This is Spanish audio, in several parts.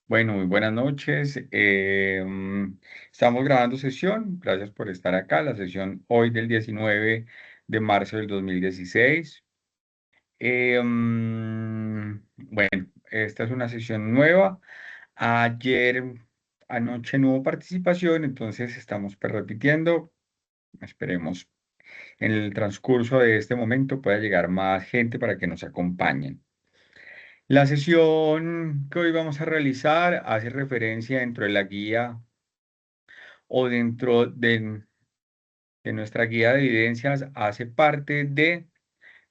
Bueno, muy buenas noches. Estamos grabando sesión. Gracias por estar acá. La sesión hoy del 19 de marzo del 2016. Bueno, esta es una sesión nueva. Ayer, anoche no hubo participación, entonces estamos repitiendo. Esperemos en el transcurso de este momento pueda llegar más gente para que nos acompañen. La sesión que hoy vamos a realizar hace referencia dentro de la guía o dentro de nuestra guía de evidencias, hace parte de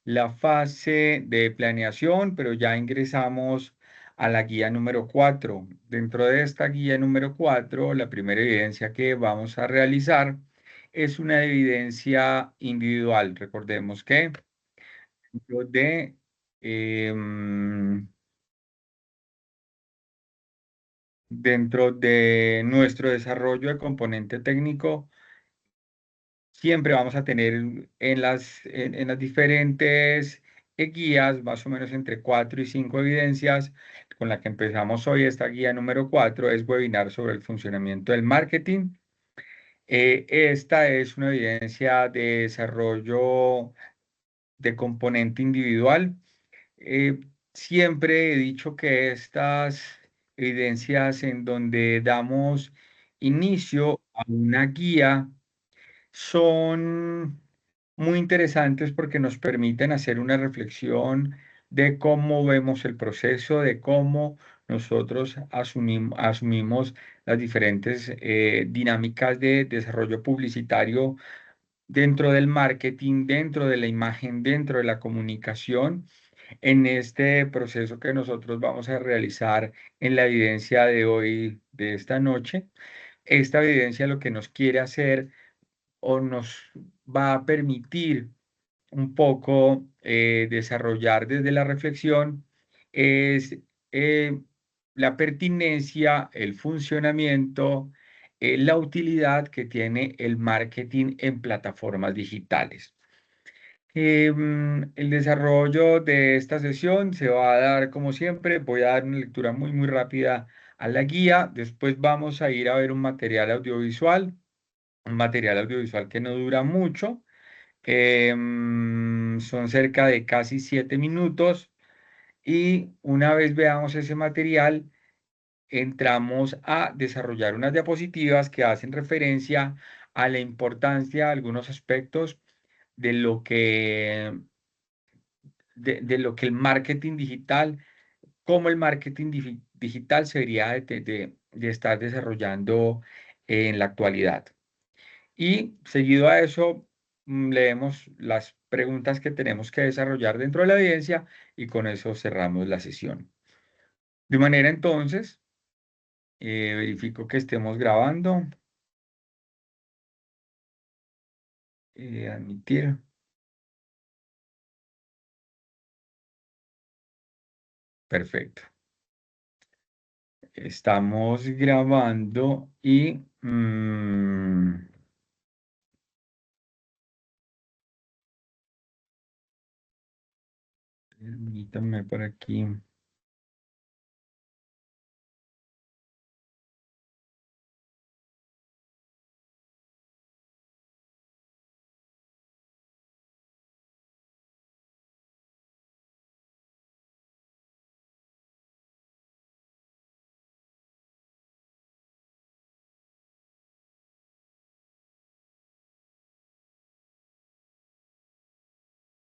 la fase de planeación, pero ya ingresamos a la guía número 4. Dentro de esta guía número 4, la primera evidencia que vamos a realizar es una evidencia individual. Recordemos que dentro de... em, Dentro de nuestro desarrollo de componente técnico, siempre vamos a tener en las diferentes guías, más o menos entre 4 y 5 evidencias. Con la que empezamos hoy, esta guía número 4 es webinar sobre el funcionamiento del marketing. Esta es una evidencia de desarrollo de componente individual. Eh, Siempre he dicho que estas evidencias en donde damos inicio a una guía son muy interesantes porque nos permiten hacer una reflexión de cómo vemos el proceso, de cómo nosotros asumimos las diferentes dinámicas de desarrollo publicitario dentro del marketing, dentro de la imagen, dentro de la comunicación en este proceso que nosotros vamos a realizar en la evidencia de hoy, de esta noche. Esta evidencia lo que nos quiere hacer o nos va a permitir un poco desarrollar desde la reflexión es eh, la pertinencia, el funcionamiento, la utilidad que tiene el marketing en plataformas digitales. El desarrollo de esta sesión se va a dar como siempre. Voy a dar una lectura muy rápida a la guía. Después vamos a ir a ver un material audiovisual que no dura mucho. Son cerca de casi 7 minutos. Y una vez veamos ese material, entramos a desarrollar unas diapositivas que hacen referencia a la importancia de algunos aspectos de lo que de lo que el marketing digital, cómo el marketing digital se debería de estar desarrollando en la actualidad. Y seguido a eso, leemos las preguntas que tenemos que desarrollar dentro de la audiencia y con eso cerramos la sesión. De manera entonces, verifico que estemos grabando. Admitir. Perfecto. Estamos grabando y permítanme por aquí.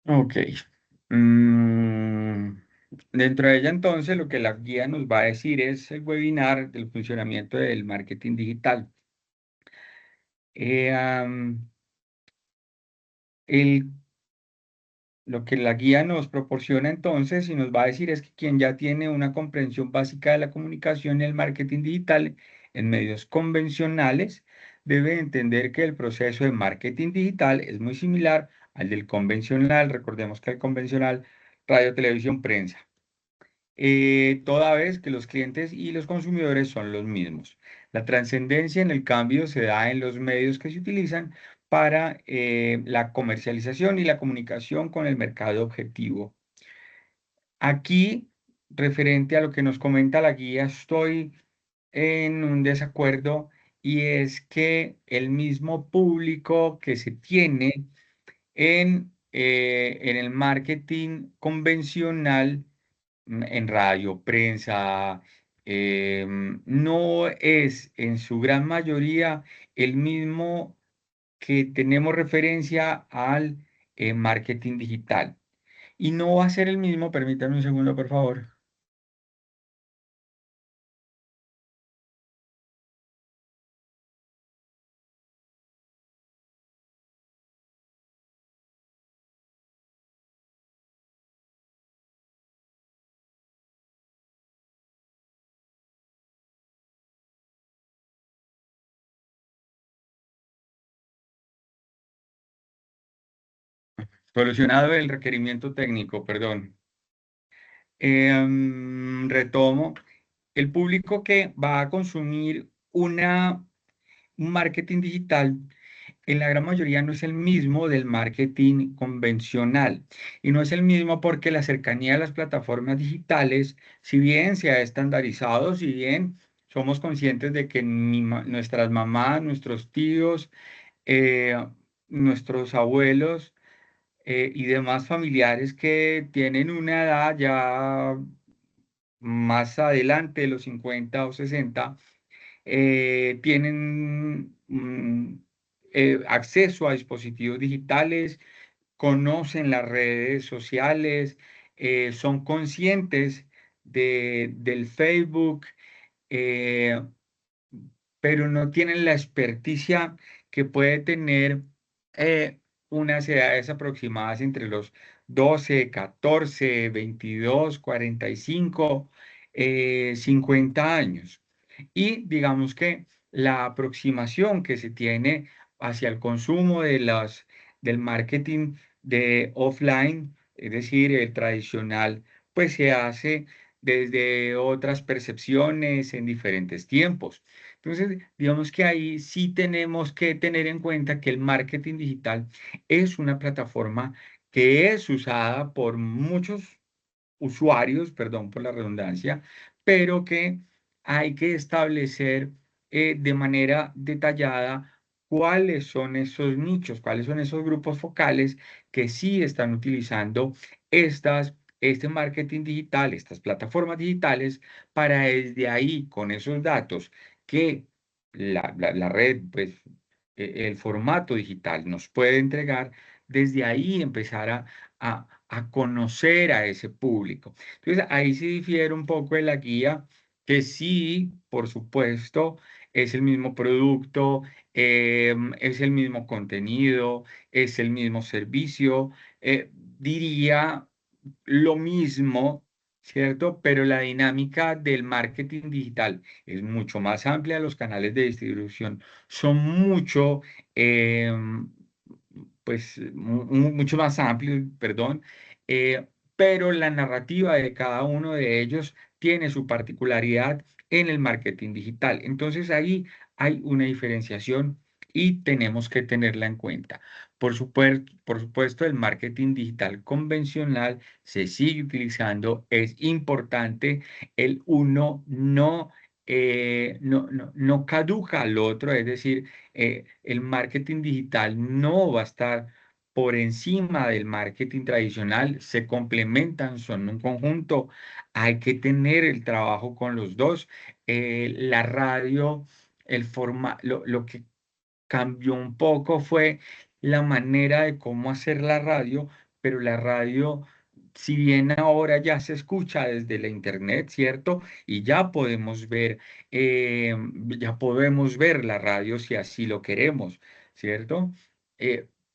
Ok. Mm, Dentro de ella entonces lo que la guía nos va a decir es el webinar del funcionamiento del marketing digital. Eh, am, el Lo que la guía nos proporciona entonces y nos va a decir es que quien ya tiene una comprensión básica de la comunicación y el marketing digital en medios convencionales debe entender que el proceso de marketing digital es muy similar al del convencional. Recordemos que el convencional, radio, televisión, prensa. Toda vez que los clientes y los consumidores son los mismos. La trascendencia en el cambio se da en los medios que se utilizan para la comercialización y la comunicación con el mercado objetivo. Aquí referente a lo que nos comenta la guía, estoy en un desacuerdo y es que el mismo público que se tiene en el marketing convencional, en radio, prensa, no es en su gran mayoría el mismo que tenemos referencia al marketing digital. Y no va a ser el mismo, permítame un segundo, por favor. Solucionado el requerimiento técnico, perdón. Retomo. El público que va a consumir un marketing digital en la gran mayoría no es el mismo del marketing convencional. Y no es el mismo porque la cercanía a las plataformas digitales, si bien se ha estandarizado, si bien somos conscientes de que nuestras mamás, nuestros tíos, eh, nuestros abuelos y demás familiares que tienen una edad ya más adelante de los 50 o 60, tienen acceso a dispositivos digitales, conocen las redes sociales, son conscientes del Facebook, eh, pero no tienen la experticia que puede tener unas edades aproximadas entre los 12, 14, 22, 45, 50 años. Y digamos que la aproximación que se tiene hacia el consumo del marketing de offline, es decir, el tradicional, pues se hace desde otras percepciones en diferentes tiempos. Entonces, digamos que ahí sí tenemos que tener en cuenta que el marketing digital es una plataforma que es usada por muchos usuarios, perdón por la redundancia, pero que hay que establecer de manera detallada cuáles son esos nichos, cuáles son esos grupos focales que sí están utilizando este marketing digital, estas plataformas digitales, para desde ahí, con esos datos que la red, pues el formato digital nos puede entregar, desde ahí empezar a conocer a ese público. Entonces, ahí sí difiere un poco de la guía, que sí, por supuesto, es el mismo producto, es el mismo contenido, es el mismo servicio, diría lo mismo, ¿cierto? Pero la dinámica del marketing digital es mucho más amplia, los canales de distribución son em, mucho más amplios, perdón, pero la narrativa de cada uno de ellos tiene su particularidad en el marketing digital. Entonces ahí hay una diferenciación y tenemos que tenerla en cuenta. Por supuesto, el marketing digital convencional se sigue utilizando, es importante, el uno no caduca al otro, es decir, el marketing digital no va a estar por encima del marketing tradicional, se complementan, son un conjunto, hay que tener el trabajo con los dos. La radio, lo que cambió un poco fue la manera de cómo hacer la radio, pero la radio, si bien ahora ya se escucha desde la internet, ¿cierto? Y eh, ya podemos ver la radio si así lo queremos, ¿cierto?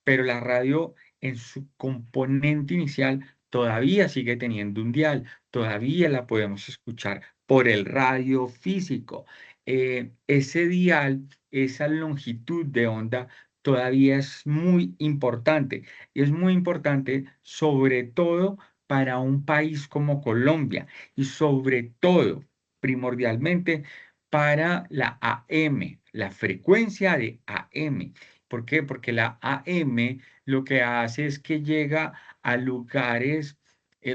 Pero la radio en su componente inicial todavía sigue teniendo un dial, todavía la podemos escuchar por el radio físico. Ese dial, esa longitud de onda todavía es muy importante. Y es muy importante sobre todo para un país como Colombia y sobre todo, primordialmente, para la AM, la frecuencia de AM. ¿Por qué? Porque la AM lo que hace es que llega a lugares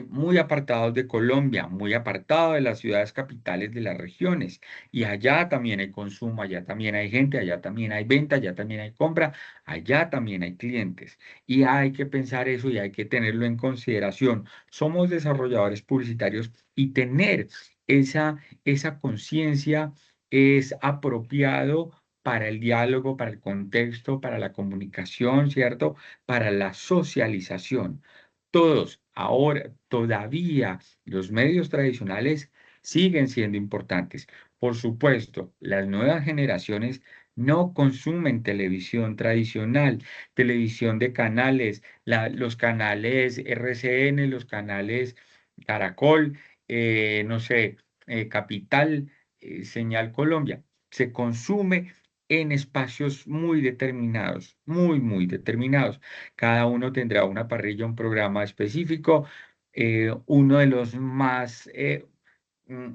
muy apartados de Colombia, muy apartados de las ciudades capitales de las regiones. Y allá también hay consumo, allá también hay gente, allá también hay venta, allá también hay compra, allá también hay clientes. Y hay que pensar eso y hay que tenerlo en consideración. Somos desarrolladores publicitarios y tener esa conciencia es apropiado para el diálogo, para el contexto, para la comunicación, ¿cierto? Para la socialización. Todos, ahora, todavía los medios tradicionales siguen siendo importantes. Por supuesto, las nuevas generaciones no consumen televisión tradicional, televisión de canales, los canales RCN, los canales Caracol, no sé, Capital, Señal Colombia. Se consume en espacios muy determinados, muy determinados. Cada uno tendrá una parrilla, un programa específico. Uno de los más mm,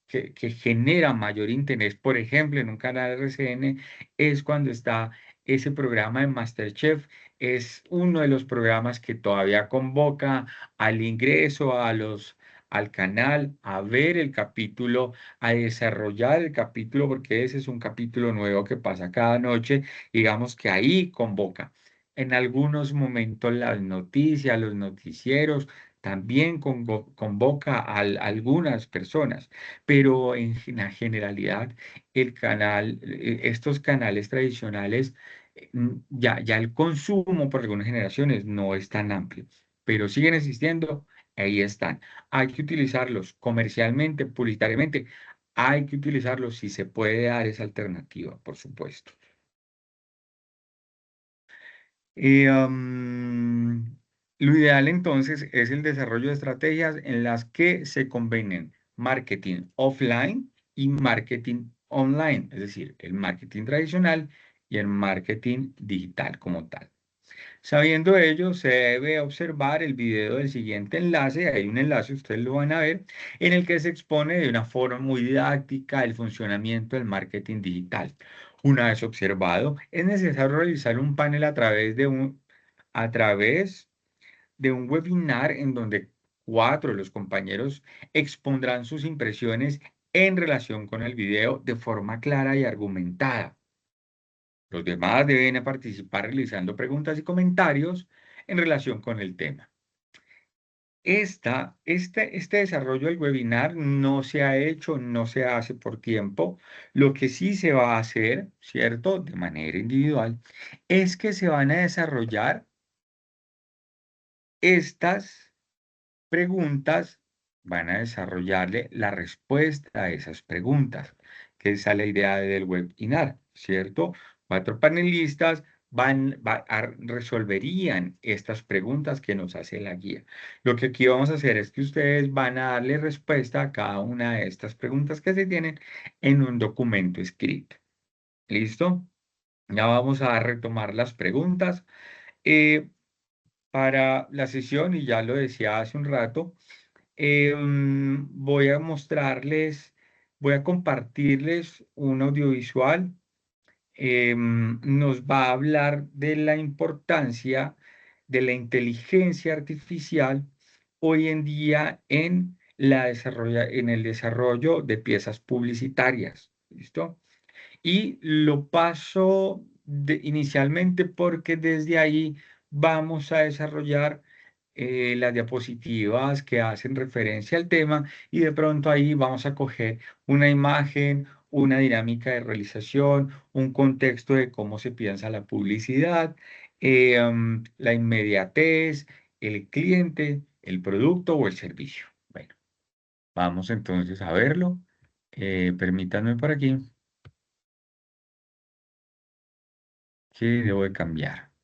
que genera mayor interés, por ejemplo, en un canal RCN, es cuando está ese programa de MasterChef. Es uno de los programas que todavía convoca al ingreso al canal, a ver el capítulo, a desarrollar el capítulo, porque ese es un capítulo nuevo que pasa cada noche. Digamos que ahí convoca. En algunos momentos las noticias, los noticieros también convoca a algunas personas, pero en la generalidad estos canales tradicionales, ya el consumo por algunas generaciones no es tan amplio, pero siguen existiendo, ahí están. Hay que utilizarlos comercialmente, publicitariamente, hay que utilizarlos si se puede dar esa alternativa, por supuesto. Y, lo ideal entonces es el desarrollo de estrategias en las que se combinen marketing offline y marketing online, es decir, el marketing tradicional y el marketing digital como tal. Sabiendo ello, se debe observar el video del siguiente enlace, hay un enlace, ustedes lo van a ver, en el que se expone de una forma muy didáctica el funcionamiento del marketing digital. Una vez observado, es necesario realizar un panel a través de un webinar en donde cuatro de los compañeros expondrán sus impresiones en relación con el video de forma clara y argumentada. Los demás deben participar realizando preguntas y comentarios en relación con el tema. Este desarrollo del webinar no se ha hecho, no se hace por tiempo. Lo que sí se va a hacer, ¿cierto? De manera individual, es que se van a desarrollar estas preguntas, van a desarrollarle la respuesta a esas preguntas, que esa es la idea del webinar, ¿cierto? Cuatro panelistas resolverían estas preguntas que nos hace la guía. Lo que aquí vamos a hacer es que ustedes van a darle respuesta a cada una de estas preguntas que se tienen en un documento escrito. ¿Listo? Ya vamos a retomar las preguntas. Eh, para la sesión, y ya lo decía hace un rato, voy a mostrarles, voy a compartirles un audiovisual. Nos va a hablar de la importancia de la inteligencia artificial hoy en día en el desarrollo de piezas publicitarias. ¿Listo? Y lo paso inicialmente porque desde ahí vamos a desarrollar las diapositivas que hacen referencia al tema y de pronto ahí vamos a coger una imagen, una dinámica de realización, un contexto de cómo se piensa la publicidad, la inmediatez, el cliente, el producto o el servicio. Bueno, vamos entonces a verlo. Permítanme por aquí que debo de cambiar.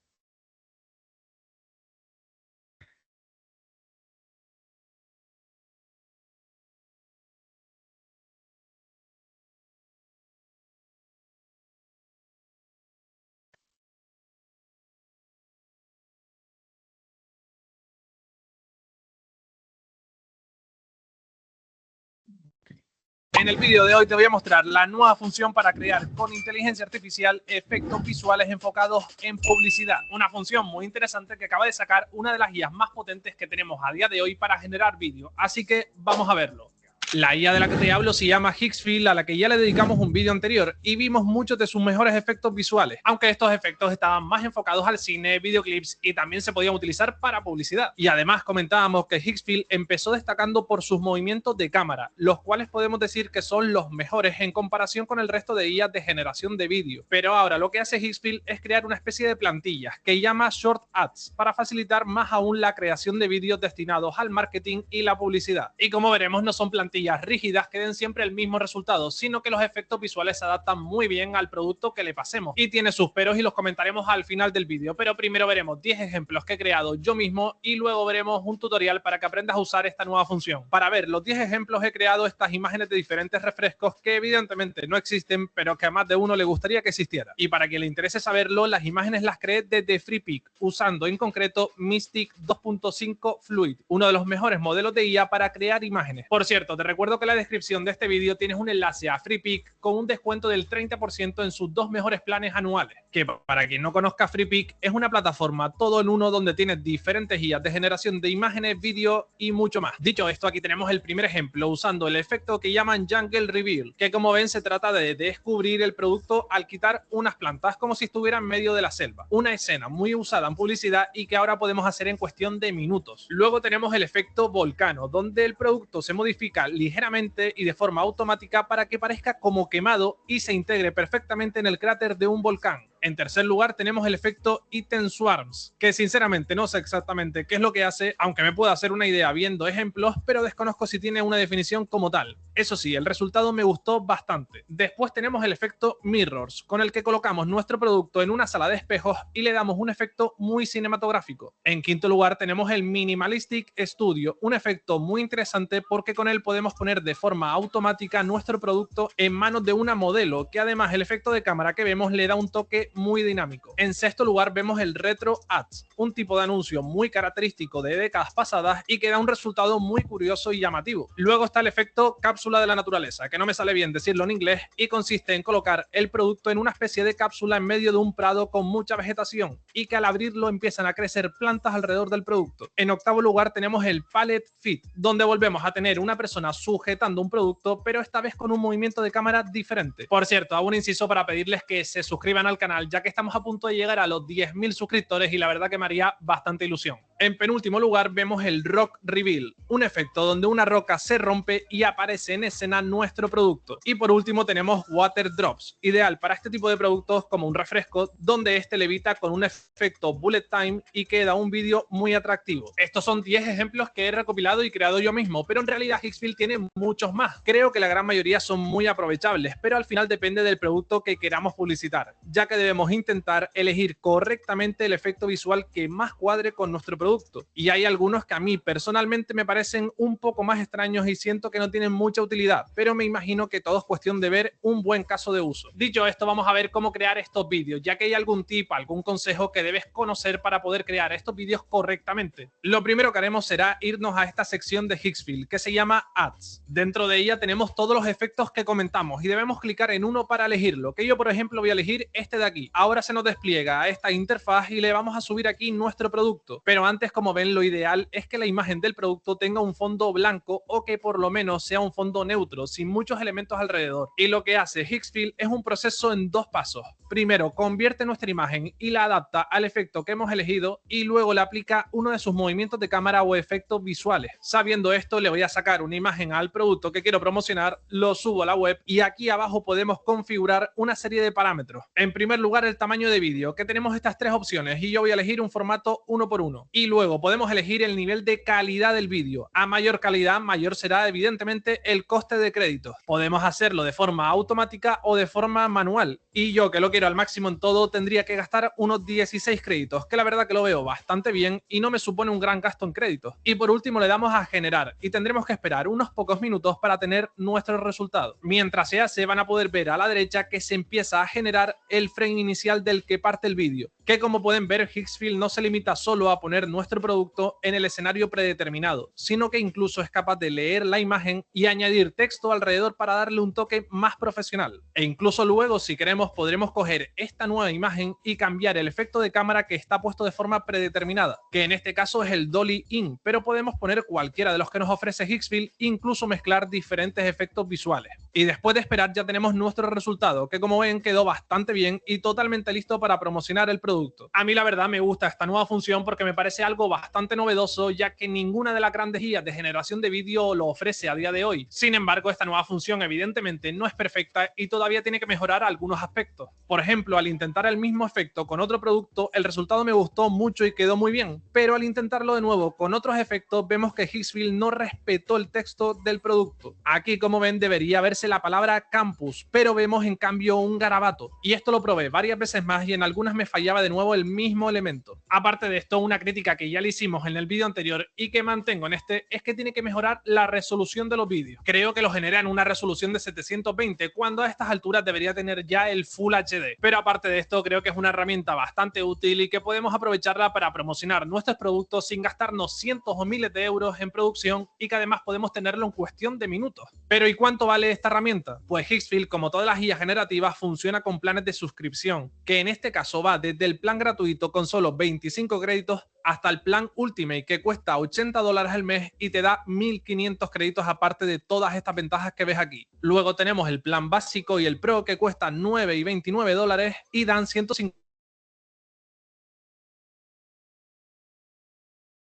En el vídeo de hoy te voy a mostrar la nueva función para crear con inteligencia artificial efectos visuales enfocados en publicidad. Una función muy interesante que acaba de sacar una de las guías más potentes que tenemos a día de hoy para generar vídeo. Así que vamos a verlo. La IA de la que te hablo se llama Higgsfield, a la que ya le dedicamos un vídeo anterior y vimos muchos de sus mejores efectos visuales, aunque estos efectos estaban más enfocados al cine, videoclips y también se podían utilizar para publicidad. Y además comentábamos que Higgsfield empezó destacando por sus movimientos de cámara, los cuales podemos decir que son los mejores en comparación con el resto de IA de generación de vídeo. Pero ahora lo que hace Higgsfield es crear una especie de plantillas que llama Short Ads para facilitar más aún la creación de vídeos destinados al marketing y la publicidad. Y como veremos, no son plantillas rígidas que den siempre el mismo resultado, sino que los efectos visuales se adaptan muy bien al producto que le pasemos y tiene sus peros y los comentaremos al final del vídeo. Pero primero veremos 10 ejemplos que he creado yo mismo y luego veremos un tutorial para que aprendas a usar esta nueva función. Para ver los 10 ejemplos he creado estas imágenes de diferentes refrescos que evidentemente no existen, pero que a más de uno le gustaría que existiera. Y para quien le interese saberlo, las imágenes las creé desde FreePic, usando en concreto Mystic 2.5 Fluid, uno de los mejores modelos de IA para crear imágenes. Por cierto, te recuerdo que en la descripción de este vídeo tienes un enlace a FreePic con un descuento del 30% en sus 2 mejores planes anuales, que para quien no conozca FreePic es una plataforma todo en uno donde tienes diferentes guías de generación de imágenes, vídeo y mucho más. Dicho esto, aquí tenemos el primer ejemplo usando el efecto que llaman Jungle Reveal, que como ven se trata de descubrir el producto al quitar unas plantas como si estuviera en medio de la selva. Una escena muy usada en publicidad y que ahora podemos hacer en cuestión de minutos. Luego tenemos el efecto Volcano, donde el producto se modifica ligeramente y de forma automática para que parezca como quemado y se integre perfectamente en el cráter de un volcán. En tercer lugar tenemos el efecto Iten Swarms, que sinceramente no sé exactamente qué es lo que hace, aunque me puedo hacer una idea viendo ejemplos, pero desconozco si tiene una definición como tal. Eso sí, el resultado me gustó bastante. Después tenemos el efecto Mirrors, con el que colocamos nuestro producto en una sala de espejos y le damos un efecto muy cinematográfico. En quinto lugar tenemos el Minimalistic Studio, un efecto muy interesante porque con él podemos poner de forma automática nuestro producto en manos de una modelo, que además el efecto de cámara que vemos le da un toque muy dinámico. En sexto lugar vemos el Retro Ads, un tipo de anuncio muy característico de décadas pasadas y que da un resultado muy curioso y llamativo. Luego está el efecto cápsula de la naturaleza, que no me sale bien decirlo en inglés, y consiste en colocar el producto en una especie de cápsula en medio de un prado con mucha vegetación y que al abrirlo empiezan a crecer plantas alrededor del producto. En octavo lugar tenemos el Palette Fit, donde volvemos a tener una persona sujetando un producto, pero esta vez con un movimiento de cámara diferente. Por cierto, hago un inciso para pedirles que se suscriban al canal, ya que estamos a punto de llegar a los 10.000 suscriptores y la verdad que me haría bastante ilusión. En penúltimo lugar vemos el Rock Reveal, un efecto donde una roca se rompe y aparece en escena nuestro producto. Y por último tenemos Water Drops, ideal para este tipo de productos como un refresco, donde este levita con un efecto Bullet Time y queda un vídeo muy atractivo. Estos son 10 ejemplos que he recopilado y creado yo mismo, pero en realidad Higgsfield tiene muchos más. Creo que la gran mayoría son muy aprovechables, pero al final depende del producto que queramos publicitar, ya que debemos intentar elegir correctamente el efecto visual que más cuadre con nuestro producto. Y hay algunos que a mí personalmente me parecen un poco más extraños y siento que no tienen mucha utilidad, pero me imagino que todo es cuestión de ver un buen caso de uso. Dicho esto, vamos a ver cómo crear estos vídeos, ya que hay algún tip, algún consejo que debes conocer para poder crear estos vídeos correctamente. Lo primero que haremos será irnos a esta sección de Higgsfield que se llama Ads. Dentro de ella tenemos todos los efectos que comentamos y debemos clicar en uno para elegirlo, que yo por ejemplo voy a elegir este de aquí. Ahora se nos despliega esta interfaz y le vamos a subir aquí nuestro producto, pero antes, como ven, lo ideal es que la imagen del producto tenga un fondo blanco o que por lo menos sea un fondo neutro, sin muchos elementos alrededor. Y lo que hace Higgsfield es un proceso en 2 pasos. Primero, convierte nuestra imagen y la adapta al efecto que hemos elegido y luego le aplica uno de sus movimientos de cámara o efectos visuales. Sabiendo esto, le voy a sacar una imagen al producto que quiero promocionar, lo subo a la web y aquí abajo podemos configurar una serie de parámetros. En primer lugar, el tamaño de vídeo, que tenemos estas 3 opciones y yo voy a elegir un formato 1:1. Y luego podemos elegir el nivel de calidad del vídeo. A mayor calidad, mayor será evidentemente el coste de créditos. Podemos hacerlo de forma automática o de forma manual. Y yo, que lo quiero al máximo en todo, tendría que gastar unos 16 créditos, que la verdad que lo veo bastante bien y no me supone un gran gasto en créditos. Y por último le damos a generar y tendremos que esperar unos pocos minutos para tener nuestro resultado. Mientras se hace, van a poder ver a la derecha que se empieza a generar el frame inicial del que parte el vídeo. que como pueden ver, Higgsfield no se limita solo a poner nuestro producto en el escenario predeterminado, sino que incluso es capaz de leer la imagen y añadir texto alrededor para darle un toque más profesional. E incluso luego, si queremos, podremos coger esta nueva imagen y cambiar el efecto de cámara que está puesto de forma predeterminada, que en este caso es el Dolly In, pero podemos poner cualquiera de los que nos ofrece Higgsfield, incluso mezclar diferentes efectos visuales. Y después de esperar ya tenemos nuestro resultado, que como ven quedó bastante bien y totalmente listo para promocionar el producto. A mí la verdad me gusta esta nueva función porque me parece algo bastante novedoso, ya que ninguna de las grandes guías de generación de vídeo lo ofrece a día de hoy. Sin embargo, esta nueva función evidentemente no es perfecta y todavía tiene que mejorar algunos aspectos. Por ejemplo, al intentar el mismo efecto con otro producto, el resultado me gustó mucho y quedó muy bien, pero al intentarlo de nuevo con otros efectos, vemos que Higgsfield no respetó el texto del producto. Aquí, como ven, debería verse la palabra campus, pero vemos en cambio un garabato, y esto lo probé varias veces más y en algunas me fallaba de nuevo el mismo elemento. Aparte de esto, una crítica que ya le hicimos en el vídeo anterior y que mantengo en este es que tiene que mejorar la resolución de los vídeos. Creo que lo genera en una resolución de 720 cuando a estas alturas debería tener ya el Full HD, pero aparte de esto creo que es una herramienta bastante útil y que podemos aprovecharla para promocionar nuestros productos sin gastarnos cientos o miles de euros en producción y que además podemos tenerlo en cuestión de minutos. Pero ¿y cuánto vale esta herramienta? Pues Higgsfield, como todas las guías generativas, funciona con planes de suscripción, que en este caso va desde el plan gratuito con solo 25 créditos hasta el plan Ultimate, que cuesta $80 al mes y te da 1500 créditos aparte de todas estas ventajas que ves aquí. Luego tenemos el plan básico y el Pro, que cuesta $9 y $29 y dan 150.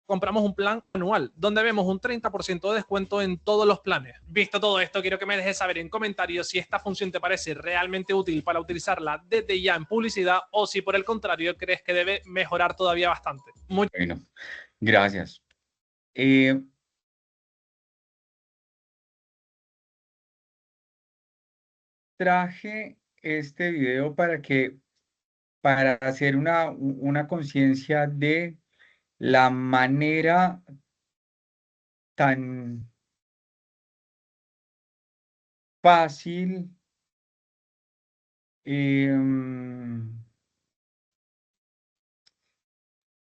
Compramos un plan anual donde vemos un 30% de descuento en todos los planes. Visto todo esto, quiero que me dejes saber en comentarios si esta función te parece realmente útil para utilizarla desde ya en publicidad o si por el contrario crees que debe mejorar todavía bastante. Bueno, gracias. Traje este video para hacer una conciencia de la manera tan fácil,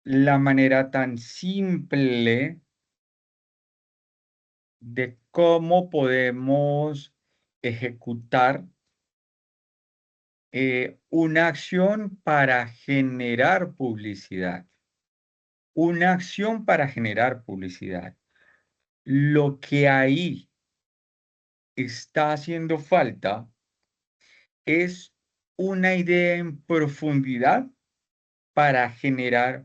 la manera tan simple de cómo podemos ejecutar una acción para generar publicidad. Una acción para generar publicidad. Lo que ahí está haciendo falta es una idea en profundidad para generar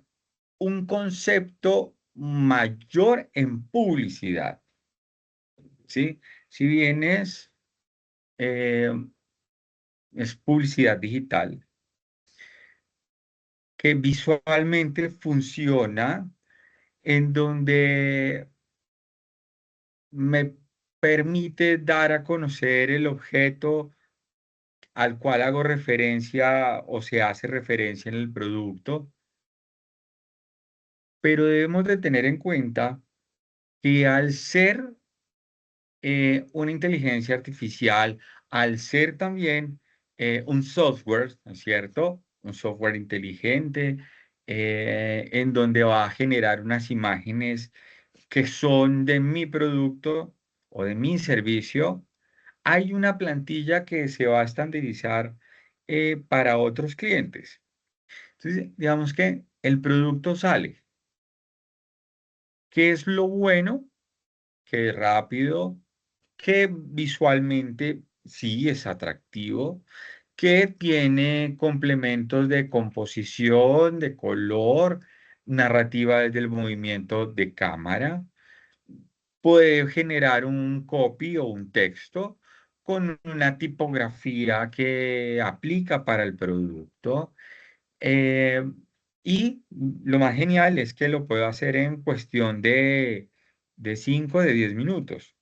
un concepto mayor en publicidad, ¿sí? Si bien eh, es publicidad digital, que visualmente funciona, en donde me permite dar a conocer el objeto al cual hago referencia o se hace referencia en el producto, pero debemos de tener en cuenta que al ser una inteligencia artificial, al ser también un software, ¿no es cierto? Un software inteligente, en donde va a generar unas imágenes que son de mi producto o de mi servicio, hay una plantilla que se va a estandarizar para otros clientes. Entonces, digamos que el producto sale. ¿Qué es lo bueno? Que es rápido, que visualmente sí es atractivo, que tiene complementos de composición, de color, narrativa desde el movimiento de cámara. Puede generar un copy o un texto con una tipografía que aplica para el producto. Eh, y lo más genial es que lo puedo hacer en cuestión de 5 de 10 minutos,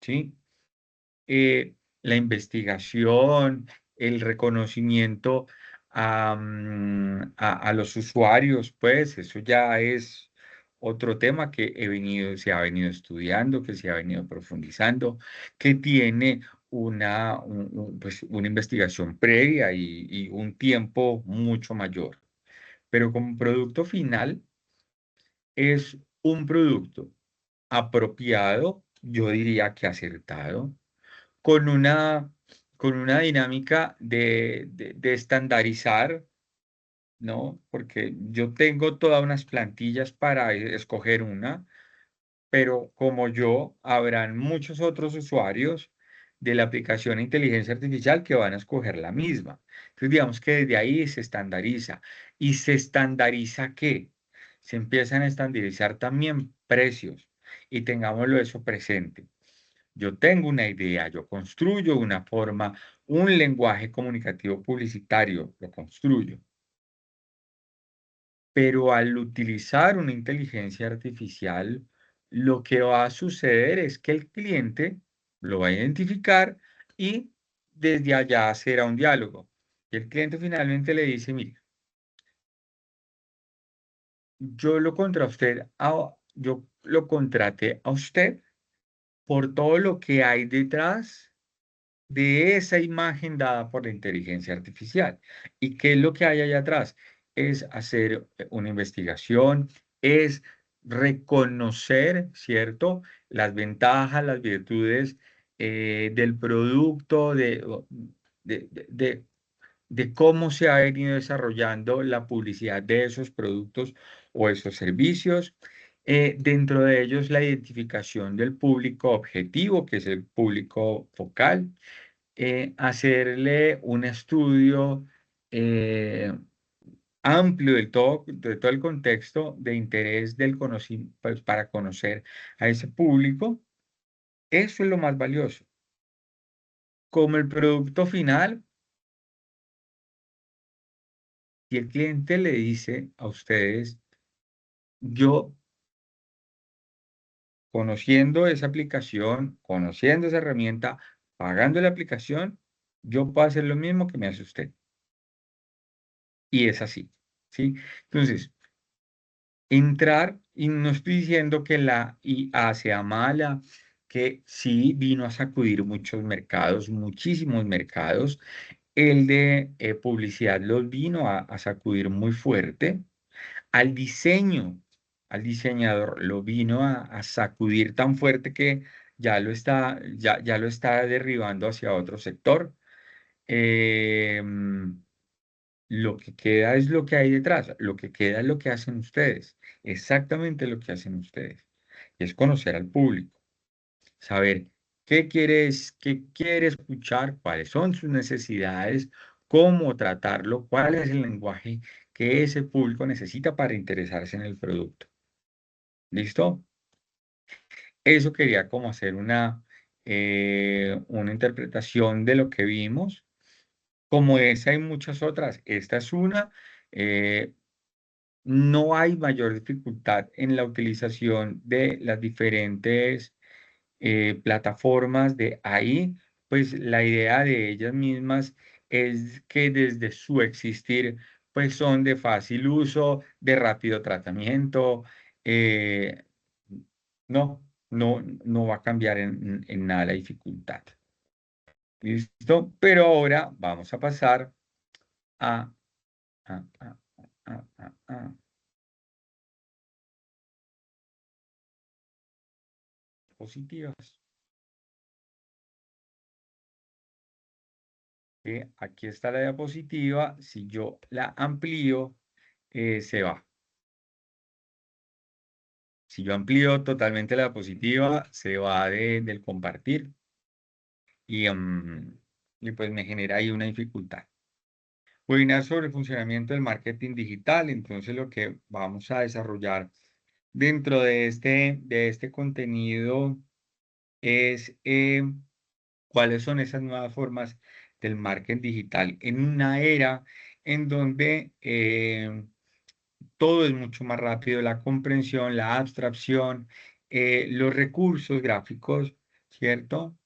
¿sí? La investigación, el reconocimiento a los usuarios, pues eso ya es otro tema que se ha venido estudiando, que se ha venido profundizando, que tiene pues, una investigación previa y un tiempo mucho mayor. pero como producto final es un producto apropiado, yo diría que acertado, con una, con una dinámica de estandarizar, ¿no? Porque yo tengo todas unas plantillas para escoger una, pero como yo, habrán muchos otros usuarios de la aplicación de inteligencia artificial que van a escoger la misma. Entonces, digamos que desde ahí se estandariza. ¿Y se estandariza qué? Se empiezan a estandarizar también precios y tengámoslo eso presente. Yo tengo una idea, yo construyo una forma, un lenguaje comunicativo publicitario, lo construyo. Pero al utilizar una inteligencia artificial, lo que va a suceder es que el cliente lo va a identificar y desde allá será un diálogo. Y el cliente finalmente le dice, mire, yo lo contraté a usted por todo lo que hay detrás de esa imagen dada por la inteligencia artificial. ¿Y qué es lo que hay allá atrás? Es hacer una investigación, es reconocer, ¿cierto? Las ventajas, las virtudes del producto, de, de, de- de cómo se ha venido desarrollando la publicidad de esos productos o esos servicios. Dentro de ellos, la identificación del público objetivo, que es el público focal, hacerle un estudio amplio de todo el contexto de interés del pues, para conocer a ese público. Eso es lo más valioso. Como el producto final, y el cliente le dice a ustedes, yo conociendo esa aplicación, conociendo esa herramienta, pagando la aplicación, yo puedo hacer lo mismo que me hace usted. Y es así, ¿sí? Entonces, entrar, y no estoy diciendo que la IA sea mala, que sí vino a sacudir muchos mercados, muchísimos mercados. El de publicidad los vino a sacudir muy fuerte. Al diseño, al diseñador lo vino a sacudir tan fuerte que ya lo está derribando hacia otro sector. Em, lo que queda es lo que hay detrás, lo que queda es lo que hacen ustedes, exactamente lo que hacen ustedes. Y es conocer al público, saber qué quiere escuchar, cuáles son sus necesidades, cómo tratarlo, cuál es el lenguaje que ese público necesita para interesarse en el producto. ¿Listo? Eso quería como hacer una interpretación de lo que vimos. Como esa hay muchas otras. Esta es una. eh, No hay mayor dificultad en la utilización de las diferentes plataformas de ahí, pues la idea de ellas mismas es que desde su existir, pues son de fácil uso, de rápido tratamiento. eh, no va a cambiar en nada la dificultad. ¿Listo? Pero ahora vamos a pasar a, a, a, a positivas. Aquí está la diapositiva. Si yo la amplío, se va. Si yo amplío totalmente la diapositiva, se va del compartir y, y pues me genera ahí una dificultad. Webinar sobre el funcionamiento del marketing digital. Entonces, lo que vamos a desarrollar dentro de este contenido es cuáles son esas nuevas formas del marketing digital en una era en donde todo es mucho más rápido, la comprensión, la abstracción, los recursos gráficos, ¿cierto?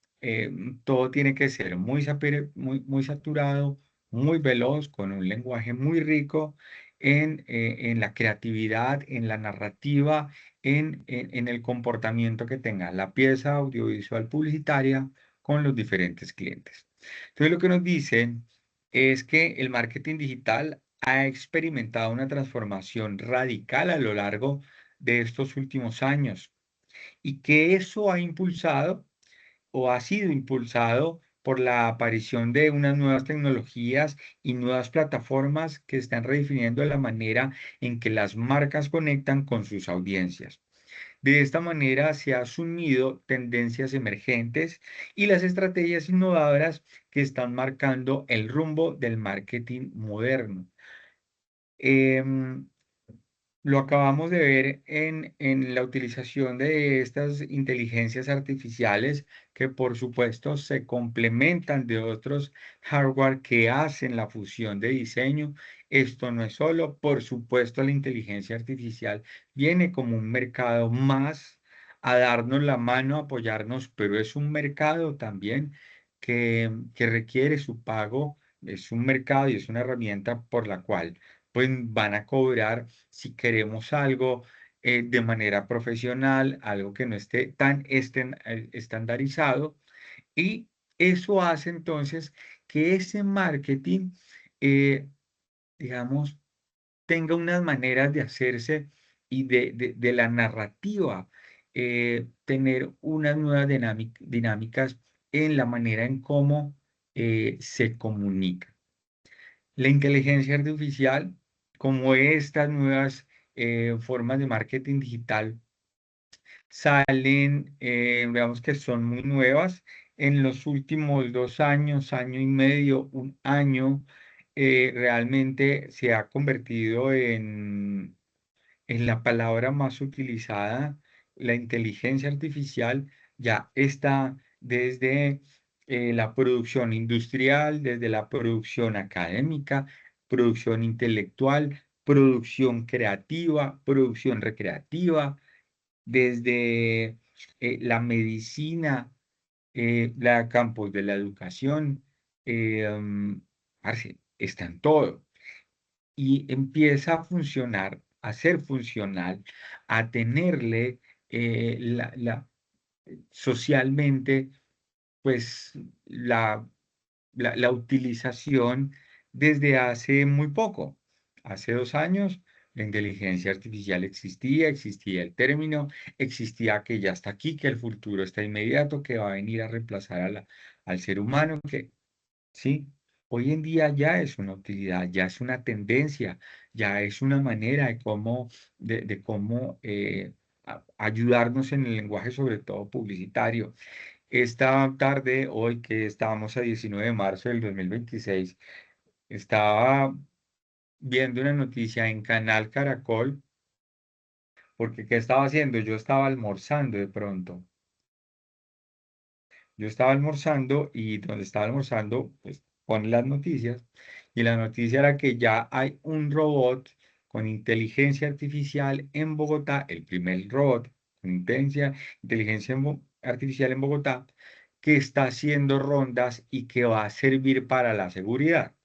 Todo tiene que ser muy saturado, muy veloz, con un lenguaje muy rico en la creatividad, en la narrativa, en el comportamiento que tenga la pieza audiovisual publicitaria con los diferentes clientes. Entonces, lo que nos dicen es que el marketing digital ha experimentado una transformación radical a lo largo de estos últimos años y que eso ha impulsado o ha sido impulsado por la aparición de unas nuevas tecnologías y nuevas plataformas que están redefiniendo la manera en que las marcas conectan con sus audiencias. De esta manera se han asumido tendencias emergentes y las estrategias innovadoras que están marcando el rumbo del marketing moderno. Em, lo acabamos de ver en la utilización de estas inteligencias artificiales que por supuesto se complementan de otros hardware que hacen la fusión de diseño. Esto no es solo, por supuesto, la inteligencia artificial viene como un mercado más a darnos la mano, a apoyarnos, pero es un mercado también que requiere su pago. Es un mercado y es una herramienta por la cual pues van a cobrar si queremos algo de manera profesional, algo que no esté tan estandarizado, y eso hace entonces que ese marketing, eh, digamos, tenga unas maneras de hacerse y de la narrativa, tener unas nuevas dinámicas en la manera en cómo se comunica. La inteligencia artificial, como estas nuevas formas de marketing digital, salen, veamos que son muy nuevas. En los últimos 2 años, año y medio, un año, realmente se ha convertido en la palabra más utilizada. La inteligencia artificial ya está desde la producción industrial, desde la producción académica, producción intelectual, producción creativa, producción recreativa, desde la medicina, la campos de la educación, parce, está en todo y empieza a funcionar, a ser funcional, a tenerle socialmente, pues la utilización desde hace muy poco. Hace 2 años la inteligencia artificial existía, existía el término, existía que ya está aquí, que el futuro está inmediato, que va a venir a reemplazar al ser humano, que sí, hoy en día ya es una utilidad, ya es una tendencia, ya es una manera de cómo ayudarnos en el lenguaje, sobre todo publicitario. Esta tarde, hoy que estábamos a 19 de marzo del 2026, estaba viendo una noticia en Canal Caracol, porque ¿qué estaba haciendo? Yo estaba almorzando de pronto. Yo estaba almorzando y donde estaba almorzando, pues pone las noticias y la noticia era que ya hay un robot con inteligencia artificial en Bogotá, el primer robot con inteligencia artificial en Bogotá, que está haciendo rondas y que va a servir para la seguridad.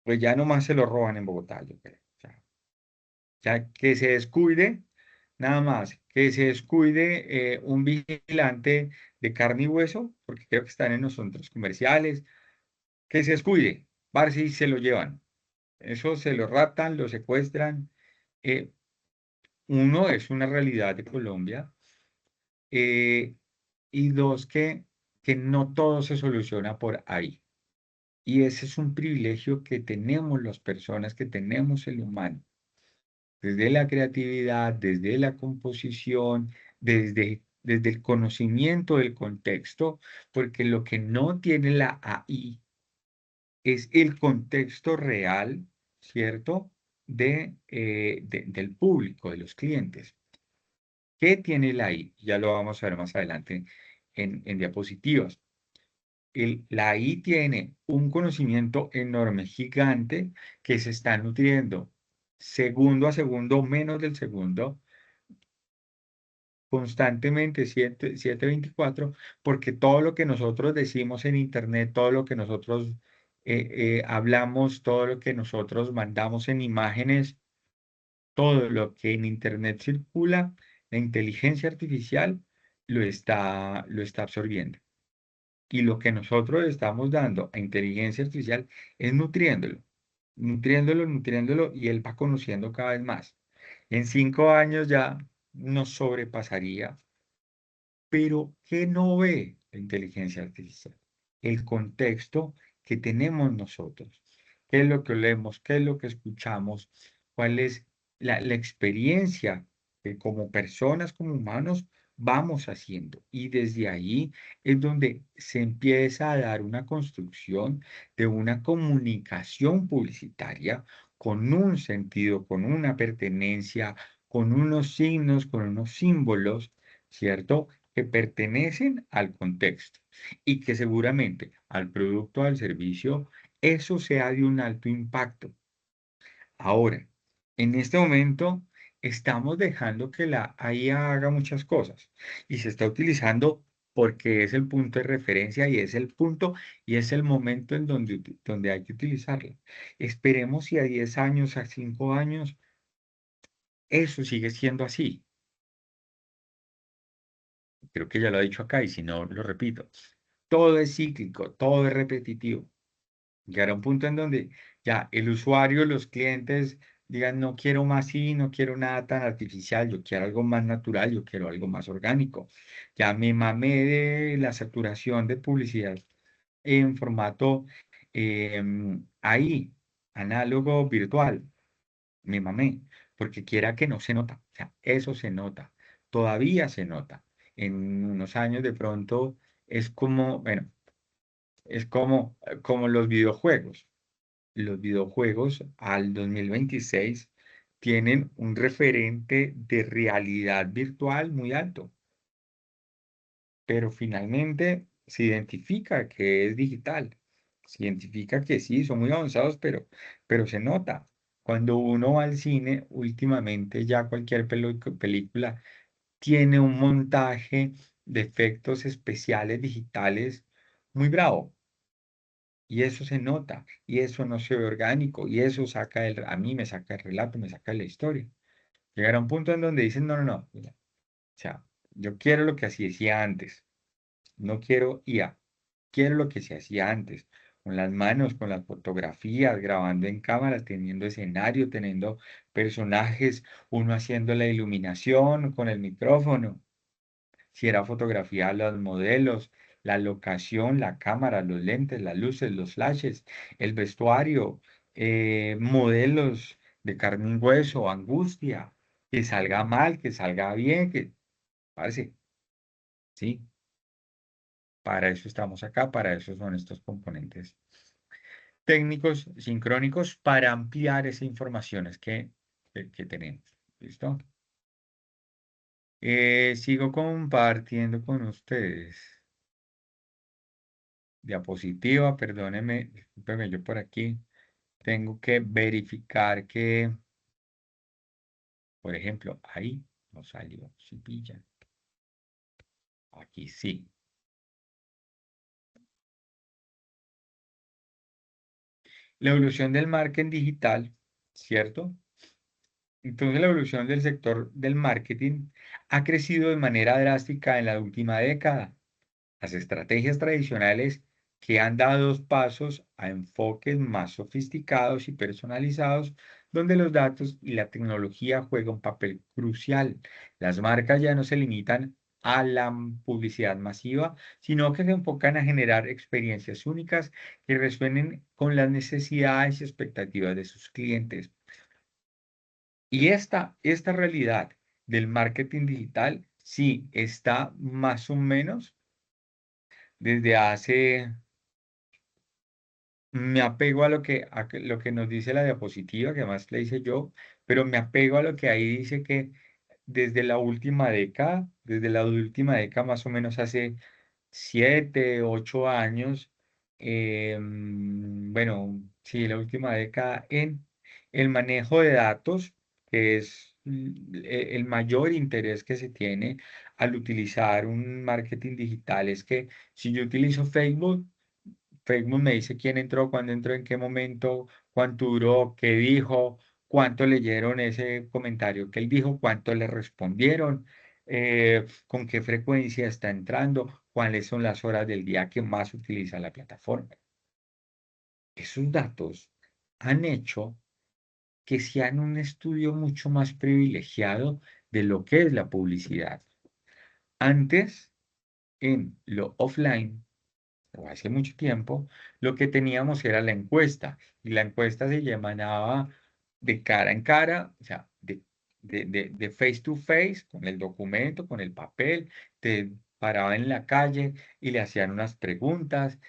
Pues ya nomás se lo roban en Bogotá, yo creo. O sea, que se descuide, nada más, que se descuide un vigilante de carne y hueso, porque creo que están en los centros comerciales, que se descuide, parce, y se lo llevan. Eso se lo raptan, lo secuestran. Eh, uno, es una realidad de Colombia. eh, y dos, que no todo se soluciona por ahí. Y ese es un privilegio que tenemos las personas, que tenemos el humano. Desde la creatividad, desde la composición, desde el conocimiento del contexto, porque lo que no tiene la AI es el contexto real, ¿cierto? Del público, de los clientes. ¿Qué tiene la AI? Ya lo vamos a ver más adelante en diapositivas. La AI tiene un conocimiento enorme, gigante, que se está nutriendo segundo a segundo, menos del segundo, constantemente, 7/24, porque todo lo que nosotros decimos en Internet, todo lo que nosotros hablamos, todo lo que nosotros mandamos en imágenes, todo lo que en Internet circula, la inteligencia artificial lo está absorbiendo. Y lo que nosotros le estamos dando a inteligencia artificial es nutriéndolo, nutriéndolo, nutriéndolo, y él va conociendo cada vez más. En 5 años ya nos sobrepasaría, pero ¿qué no ve la inteligencia artificial? El contexto que tenemos nosotros. ¿Qué es lo que leemos? ¿Qué es lo que escuchamos? ¿Cuál es la experiencia que como personas, como humanos, vamos haciendo? Y desde ahí es donde se empieza a dar una construcción de una comunicación publicitaria con un sentido, con una pertenencia, con unos signos, con unos símbolos, ¿cierto? Que pertenecen al contexto y que seguramente al producto o al servicio eso sea de un alto impacto. Ahora, en este momento estamos dejando que la IA haga muchas cosas y se está utilizando porque es el punto de referencia y es el punto y es el momento en donde hay que utilizarla. Esperemos si a 10 años, a 5 años, eso sigue siendo así. Creo que ya lo he dicho acá y si no, lo repito. Todo es cíclico, todo es repetitivo. Llegará un punto en donde ya el usuario, los clientes digan, no quiero más así, no quiero nada tan artificial, yo quiero algo más natural, yo quiero algo más orgánico. Ya me mamé de la saturación de publicidad en formato ahí, análogo virtual. Me mamé, porque quiera que no se nota. O sea, eso se nota, todavía se nota. En unos años de pronto es como, bueno, es como los videojuegos. Los videojuegos al 2026 tienen un referente de realidad virtual muy alto, pero finalmente se identifica que es digital. Se identifica que sí, son muy avanzados, pero se nota. Cuando uno va al cine, últimamente ya cualquier película tiene un montaje de efectos especiales digitales muy bravo. Y eso se nota, y eso no se ve orgánico, y eso a mí me saca el relato, me saca la historia. Llegará un punto en donde dicen, no, no, no, mira, o sea, yo quiero lo que así hacía antes, no quiero IA, quiero lo que se hacía antes, con las manos, con las fotografías, grabando en cámara, teniendo escenario, teniendo personajes, uno haciendo la iluminación con el micrófono, si era fotografía, los modelos, la locación, la cámara, los lentes, las luces, los flashes, el vestuario, modelos de carne y hueso, angustia, que salga mal, que salga bien, que parece, sí, para eso estamos acá, para eso son estos componentes técnicos sincrónicos para ampliar esas informaciones que tenemos. ¿Listo? Sigo compartiendo con ustedes. Diapositiva, perdóneme, discúlpeme, yo por aquí tengo que verificar que, por ejemplo, ahí no salió, si pillan, aquí sí. La evolución del marketing digital, ¿cierto? Entonces la evolución del sector del marketing ha crecido de manera drástica en la última década. Las estrategias tradicionales que han dado dos pasos a enfoques más sofisticados y personalizados, donde los datos y la tecnología juegan un papel crucial. Las marcas ya no se limitan a la publicidad masiva, sino que se enfocan a generar experiencias únicas que resuenen con las necesidades y expectativas de sus clientes. Y esta realidad del marketing digital, sí, está más o menos desde hace. Me apego a lo que nos dice la diapositiva, que además le hice yo, pero me apego a lo que ahí dice que desde la última década más o menos hace 7, 8 años, bueno, sí, la última década en el manejo de datos, que es el mayor interés que se tiene al utilizar un marketing digital, es que si yo utilizo Facebook me dice quién entró, cuándo entró, en qué momento, cuánto duró, qué dijo, cuánto leyeron ese comentario que él dijo, cuánto le respondieron, con qué frecuencia está entrando, cuáles son las horas del día que más utiliza la plataforma. Esos datos han hecho que sean un estudio mucho más privilegiado de lo que es la publicidad. Antes, en lo offline, o hace mucho tiempo, lo que teníamos era la encuesta, y la encuesta se llamaba de cara en cara, o sea, de face to face, con el documento, con el papel, te paraba en la calle y le hacían unas preguntas,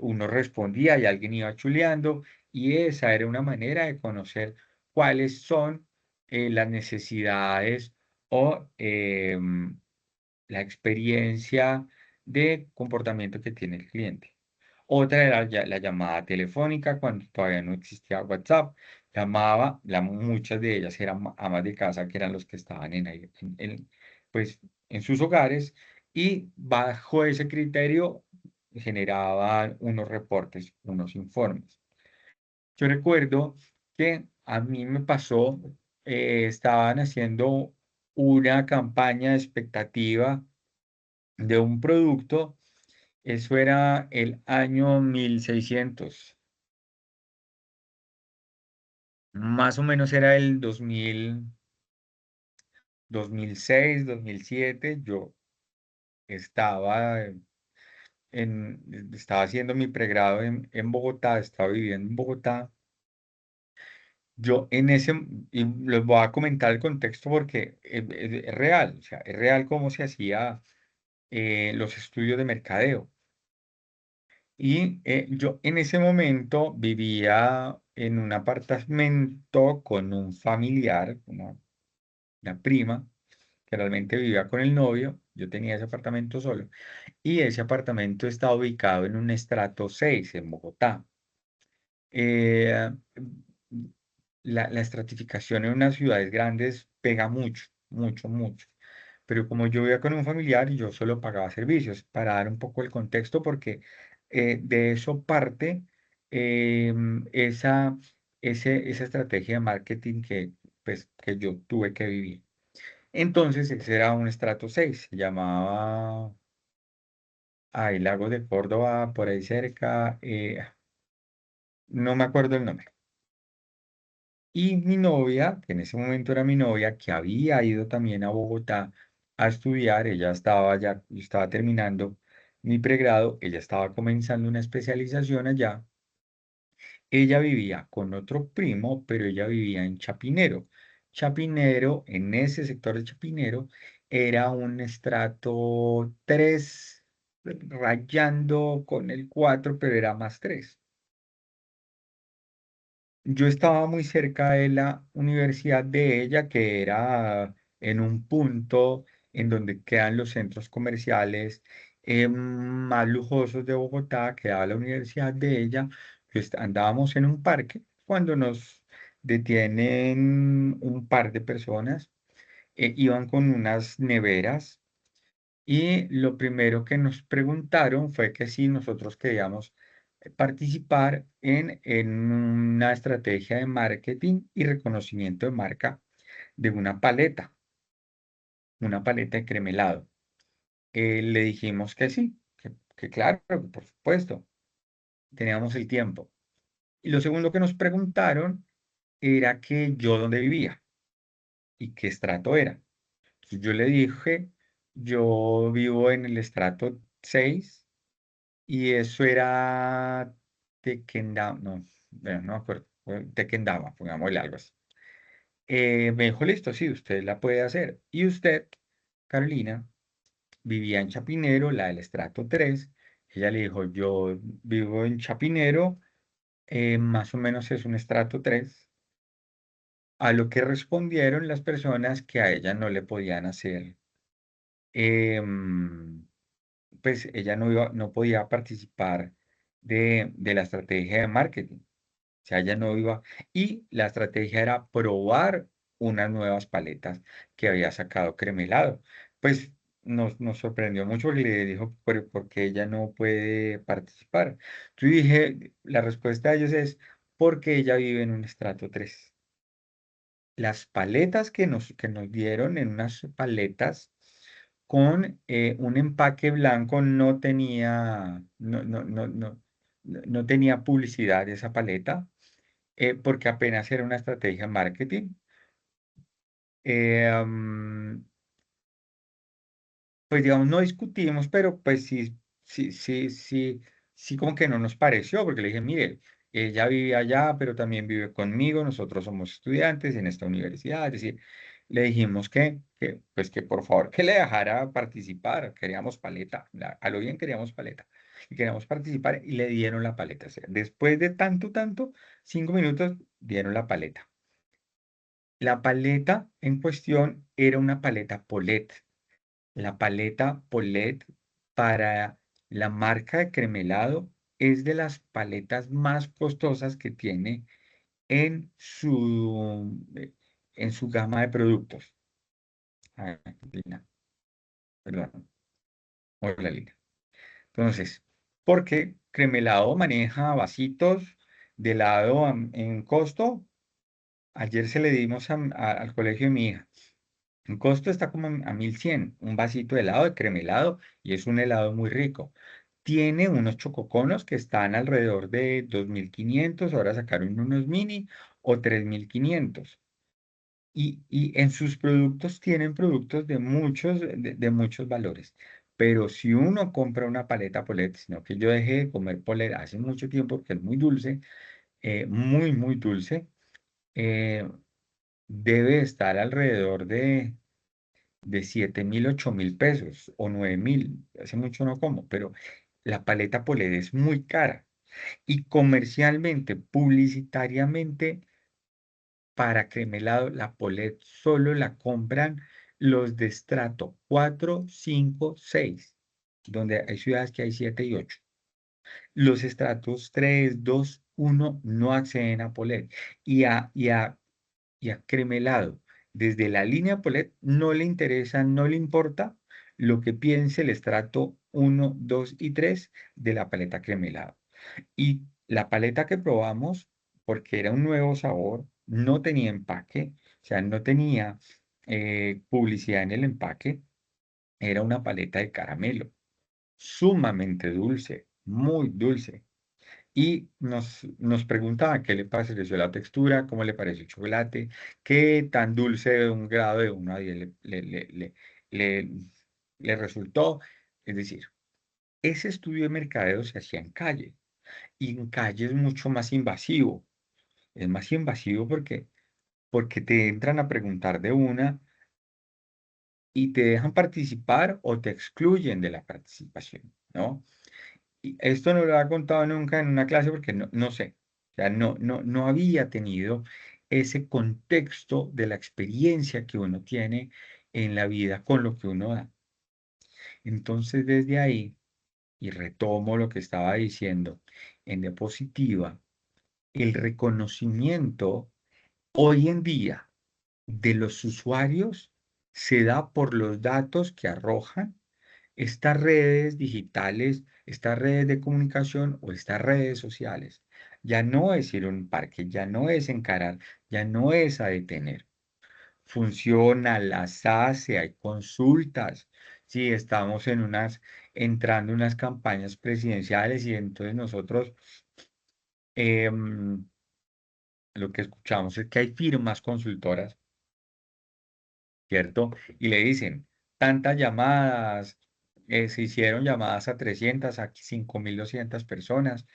uno respondía y alguien iba chuleando, y esa era una manera de conocer cuáles son las necesidades o la experiencia de comportamiento que tiene el cliente. Otra era la llamada telefónica cuando todavía no existía WhatsApp. Muchas de ellas eran amas de casa que eran los que estaban pues, en sus hogares y bajo ese criterio generaban unos reportes, unos informes. Yo recuerdo que a mí me pasó, estaban haciendo una campaña de expectativa de un producto. Eso era el año 1600, más o menos era el 2006, 2007. Yo estaba estaba haciendo mi pregrado en Bogotá, estaba viviendo en Bogotá. Yo en ese, y les voy a comentar el contexto porque es real, o sea, es real cómo se hacía los estudios de mercadeo. Y yo en ese momento vivía en un apartamento con un familiar, una prima, que realmente vivía con el novio. Yo tenía ese apartamento solo. Y ese apartamento está ubicado en un estrato 6 en Bogotá. Eh, la estratificación en unas ciudades grandes pega mucho, mucho, mucho. Pero como yo vivía con un familiar, yo solo pagaba servicios, para dar un poco el contexto, porque de eso parte esa, esa estrategia de marketing que yo tuve que vivir. Entonces, ese era un estrato 6, se llamaba Lagos de Córdoba, por ahí cerca, no me acuerdo el nombre. Y mi novia, que en ese momento era mi novia, que había ido también a Bogotá a estudiar, ella estaba ya, yo estaba terminando mi pregrado, ella estaba comenzando una especialización allá. Ella vivía con otro primo, pero ella vivía en Chapinero. Chapinero, en ese sector de Chapinero, era un estrato 3 rayando con el 4, pero era más 3. Yo estaba muy cerca de la universidad de ella, que era en un punto en donde quedan los centros comerciales más lujosos de Bogotá, quedaba la universidad de ella. Andábamos en un parque cuando nos detienen un par de personas, iban con unas neveras y lo primero que nos preguntaron fue que si nosotros queríamos participar en una estrategia de marketing y reconocimiento de marca de una paleta de cremelado. Le dijimos que sí, que claro, que por supuesto, teníamos el tiempo. Y lo segundo que nos preguntaron era que yo dónde vivía y qué estrato era. Entonces yo le dije, yo vivo en el estrato 6. Y eso era Tequendama, no, bueno, no me acuerdo, Tequendama, pongámosle algo así. Me dijo, listo, sí, usted la puede hacer. Y usted, Carolina, vivía en Chapinero, la del estrato 3. Ella le dijo, yo vivo en Chapinero, más o menos es un estrato 3. A lo que respondieron las personas que a ella no le podían hacer, em, pues ella no podía participar de la estrategia de marketing. O sea, ella no iba. Y la estrategia era probar unas nuevas paletas que había sacado Cremelado. Pues nos sorprendió mucho porque le dijo, pero ¿por qué ella no puede participar? Yo dije, la respuesta de ellos es porque ella vive en un estrato 3. Las paletas que nos dieron en unas paletas con un empaque blanco, no tenía publicidad esa paleta, porque apenas era una estrategia de marketing. Eh, am, pues digamos, no discutimos, pero pues sí, como que no nos pareció, porque le dije, mire, ella vive allá, pero también vive conmigo, nosotros somos estudiantes en esta universidad, es decir, le dijimos pues que por favor, que le dejara participar, queríamos paleta, a lo bien queríamos paleta, y queríamos participar, y le dieron la paleta, o sea, después de tanto, 5 minutos, dieron la paleta. La paleta en cuestión era una paleta Polet. La paleta Polet para la marca de Cremelado es de las paletas más costosas que tiene en en su gama de productos. Ah, Lina, perdón. Hola, Lina. Entonces, porque Cremelado maneja vasitos de helado en costo. Ayer se le dimos al colegio de mi hija. En costo está como a 1100 un vasito de helado de crema helado y es un helado muy rico. Tiene unos chococonos que están alrededor de 2500, ahora sacaron unos mini o 3500. Y en sus productos tienen productos de muchos valores. Pero si uno compra una paleta Polet, sino que yo dejé de comer Polet hace mucho tiempo porque es muy dulce, muy dulce, eh, debe estar alrededor de 7.000, 8.000 pesos o 9.000. Hace mucho no como, pero la paleta Poled es muy cara. Y comercialmente, publicitariamente, para cremelado, la Poled solo la compran los de estrato 4, 5, 6, donde hay ciudades que hay 7 y 8. Los estratos 3, 2, 1 no acceden a Poled. Y a Cremelado, desde la línea Polet, no le interesa, no le importa lo que piense el estrato 1, 2 y 3 de la paleta Cremelado. Y la paleta que probamos, porque era un nuevo sabor, no tenía empaque, o sea, no tenía publicidad en el empaque, era una paleta de caramelo, sumamente dulce, muy dulce. Y nos preguntaba qué le pareció la textura, cómo le pareció el chocolate, qué tan dulce de un grado de 1 a 10 le- le resultó. Es decir, ese estudio de mercadeo se hacía en calle y en calle es mucho más invasivo. Es más invasivo porque te entran a preguntar de una y te dejan participar o te excluyen de la participación, ¿no? Y esto no lo ha contado nunca en una clase porque no sé. O sea, no había tenido ese contexto de la experiencia que uno tiene en la vida con lo que uno da. Entonces, desde ahí, y retomo lo que estaba diciendo, en diapositiva, el reconocimiento hoy en día de los usuarios se da por los datos que arrojan estas redes digitales, estas redes de comunicación o estas redes sociales. Ya no es ir a un parque, ya no es encarar, ya no es a detener. Funciona, las hace, hay consultas. Sí, estamos entrando en unas campañas presidenciales y entonces nosotros em, lo que escuchamos es que hay firmas consultoras, ¿cierto? Y le dicen, tantas llamadas, se hicieron llamadas a 300, a 5.200 personas.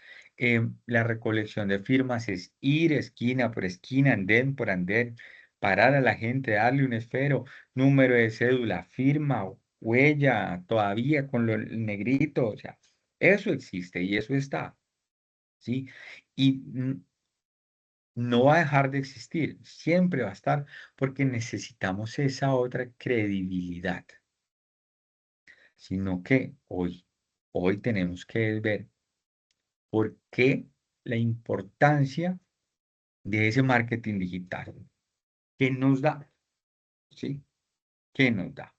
La recolección de firmas es ir esquina por esquina, andén por andén, parar a la gente, darle un esfero, número de cédula, firma, huella, todavía con el negrito, o sea, eso existe y eso está, ¿sí? Y no va a dejar de existir, siempre va a estar porque necesitamos esa otra credibilidad, sino que hoy tenemos que ver por qué la importancia de ese marketing digital. ¿Qué nos da? ¿Sí? ¿Qué nos da?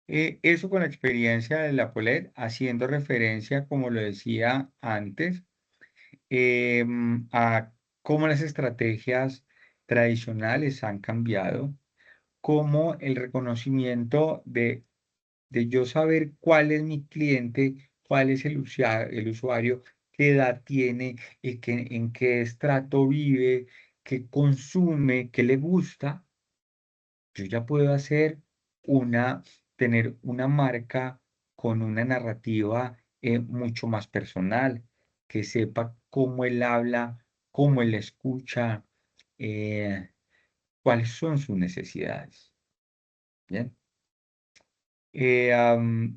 Eso con la experiencia de la Polet, haciendo referencia, como lo decía antes, a cómo las estrategias tradicionales han cambiado, como el reconocimiento de de yo saber cuál es mi cliente, cuál es el usuario, qué edad tiene, en qué estrato vive, qué consume, qué le gusta, yo ya puedo tener una marca con una narrativa mucho más personal, que sepa cómo él habla, cómo él escucha, eh, cuáles son sus necesidades. Bien.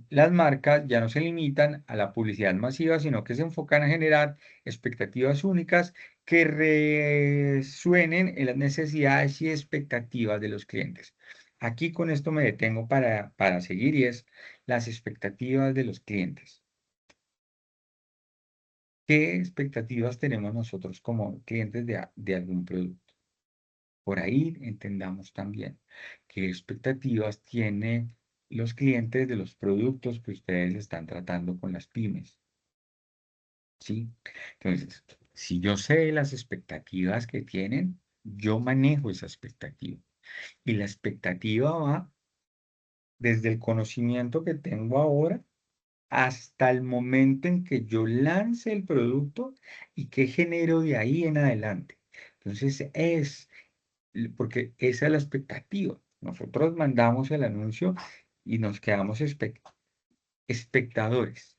Las marcas ya no se limitan a la publicidad masiva, sino que se enfocan a generar expectativas únicas que resuenen en las necesidades y expectativas de los clientes. Aquí con esto me detengo para seguir y es las expectativas de los clientes. ¿Qué expectativas tenemos nosotros como clientes de algún producto? Por ahí entendamos también qué expectativas tienen los clientes de los productos que ustedes están tratando con las pymes, ¿sí? Entonces, si yo sé las expectativas que tienen, yo manejo esa expectativa. Y la expectativa va desde el conocimiento que tengo ahora hasta el momento en que yo lance el producto y qué genero de ahí en adelante. Entonces, porque esa es la expectativa. Nosotros mandamos el anuncio y nos quedamos espectadores,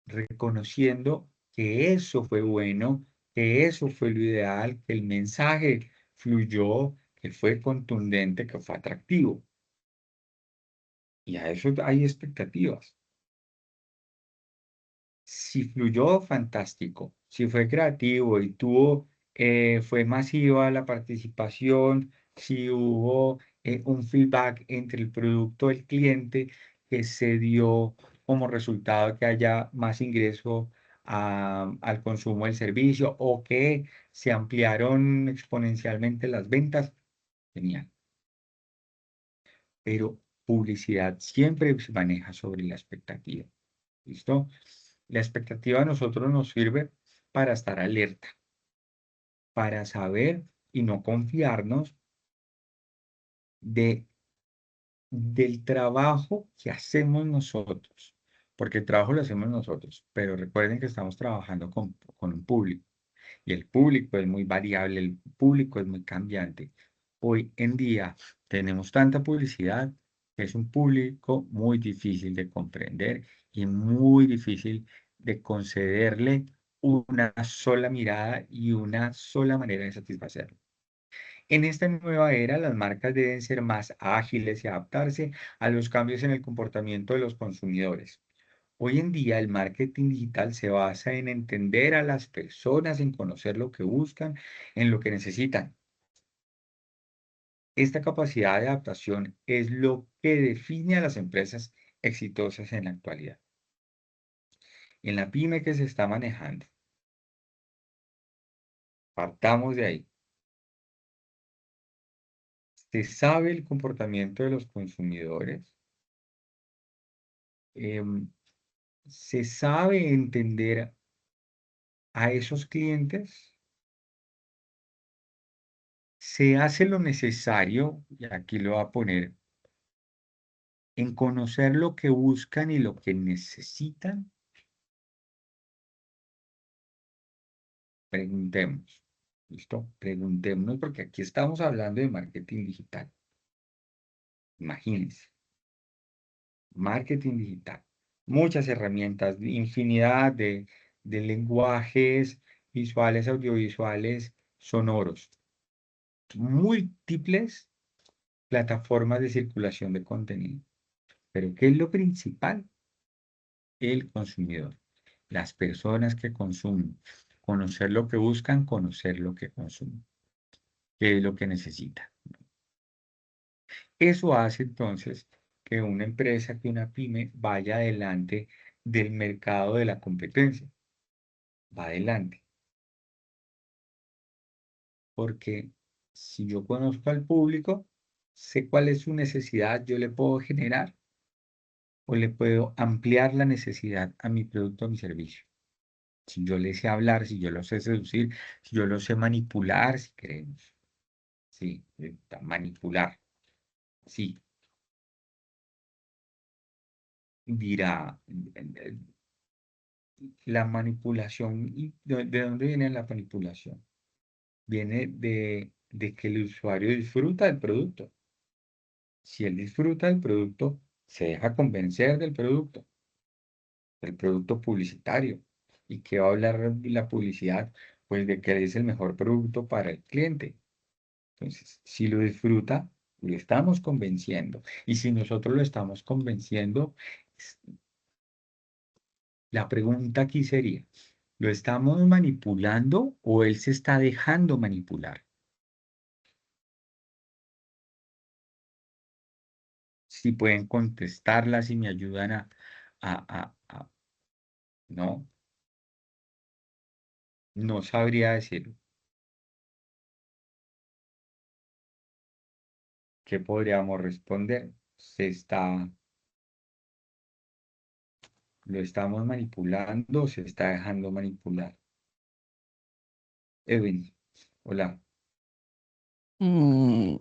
reconociendo que eso fue bueno, que eso fue lo ideal, que el mensaje fluyó, que fue contundente, que fue atractivo. Y a eso hay expectativas. Si fluyó, fantástico. Si fue creativo y fue masiva la participación, si hubo un feedback entre el producto y el cliente que se dio como resultado que haya más ingreso al consumo del servicio o que se ampliaron exponencialmente las ventas, genial. Pero publicidad siempre se maneja sobre la expectativa. ¿Listo? La expectativa a nosotros nos sirve para estar alerta, para saber y no confiarnos de, del trabajo que hacemos nosotros, porque el trabajo lo hacemos nosotros, pero recuerden que estamos trabajando con un público y el público es muy variable, el público es muy cambiante. Hoy en día tenemos tanta publicidad que es un público muy difícil de comprender y muy difícil de concederle una sola mirada y una sola manera de satisfacerlo. En esta nueva era, las marcas deben ser más ágiles y adaptarse a los cambios en el comportamiento de los consumidores. Hoy en día el marketing digital se basa en entender a las personas, en conocer lo que buscan, en lo que necesitan. Esta capacidad de adaptación es lo que define a las empresas exitosas en la actualidad. En la pyme que se está manejando, partamos de ahí. Se sabe el comportamiento de los consumidores, em, se sabe entender a esos clientes, se hace lo necesario, y aquí lo voy a poner, en conocer lo que buscan y lo que necesitan. Preguntemos. ¿Listo? Preguntémonos porque aquí estamos hablando de marketing digital. Imagínense, marketing digital. Muchas herramientas, infinidad de lenguajes visuales, audiovisuales, sonoros. Múltiples plataformas de circulación de contenido. Pero ¿qué es lo principal? El consumidor. Las personas que consumen. Conocer lo que buscan, conocer lo que consumen. ¿Qué es lo que necesitan? Eso hace entonces que una empresa, que una pyme vaya adelante del mercado de la competencia. Va adelante. Porque si yo conozco al público, sé cuál es su necesidad, yo le puedo generar o le puedo ampliar la necesidad a mi producto o mi servicio. Si yo le sé hablar, si yo lo sé seducir, si yo lo sé manipular, si queremos. Sí, manipular. Sí, dirá, la manipulación, ¿de dónde viene la manipulación? Viene de que el usuario disfruta del producto. Si él disfruta del producto, se deja convencer del producto publicitario. ¿Y qué va a hablar la publicidad? Pues de que es el mejor producto para el cliente. Entonces, si lo disfruta, lo estamos convenciendo. Y si nosotros lo estamos convenciendo, s- la pregunta aquí sería, ¿lo estamos manipulando o él se está dejando manipular? Si pueden contestarla, si me ayudan no, no sabría decirlo. ¿Qué podríamos responder? ¿Lo estamos manipulando o se está dejando manipular? Edwin, hola.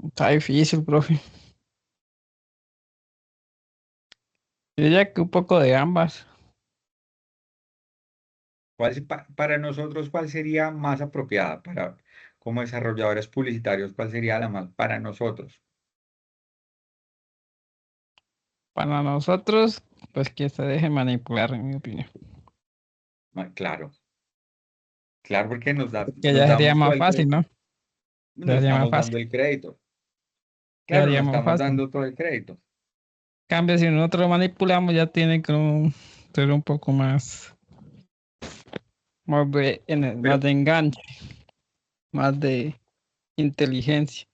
Está difícil, profe. Yo diría que un poco de ambas. Para nosotros, ¿cuál sería más apropiada para como desarrolladores publicitarios? ¿Cuál sería la más para nosotros? Para nosotros, pues que se deje manipular, en mi opinión. Claro, claro, porque Que nos ya sería damos todo más el fácil, crédito, ¿no? Ya nos sería más estamos dando fácil. el crédito. Ya Claro, sería nos más estamos fácil. dando todo el crédito. Cambio, si nosotros lo manipulamos, ya tiene que ser un poco más Pero, de enganche, más de inteligencia.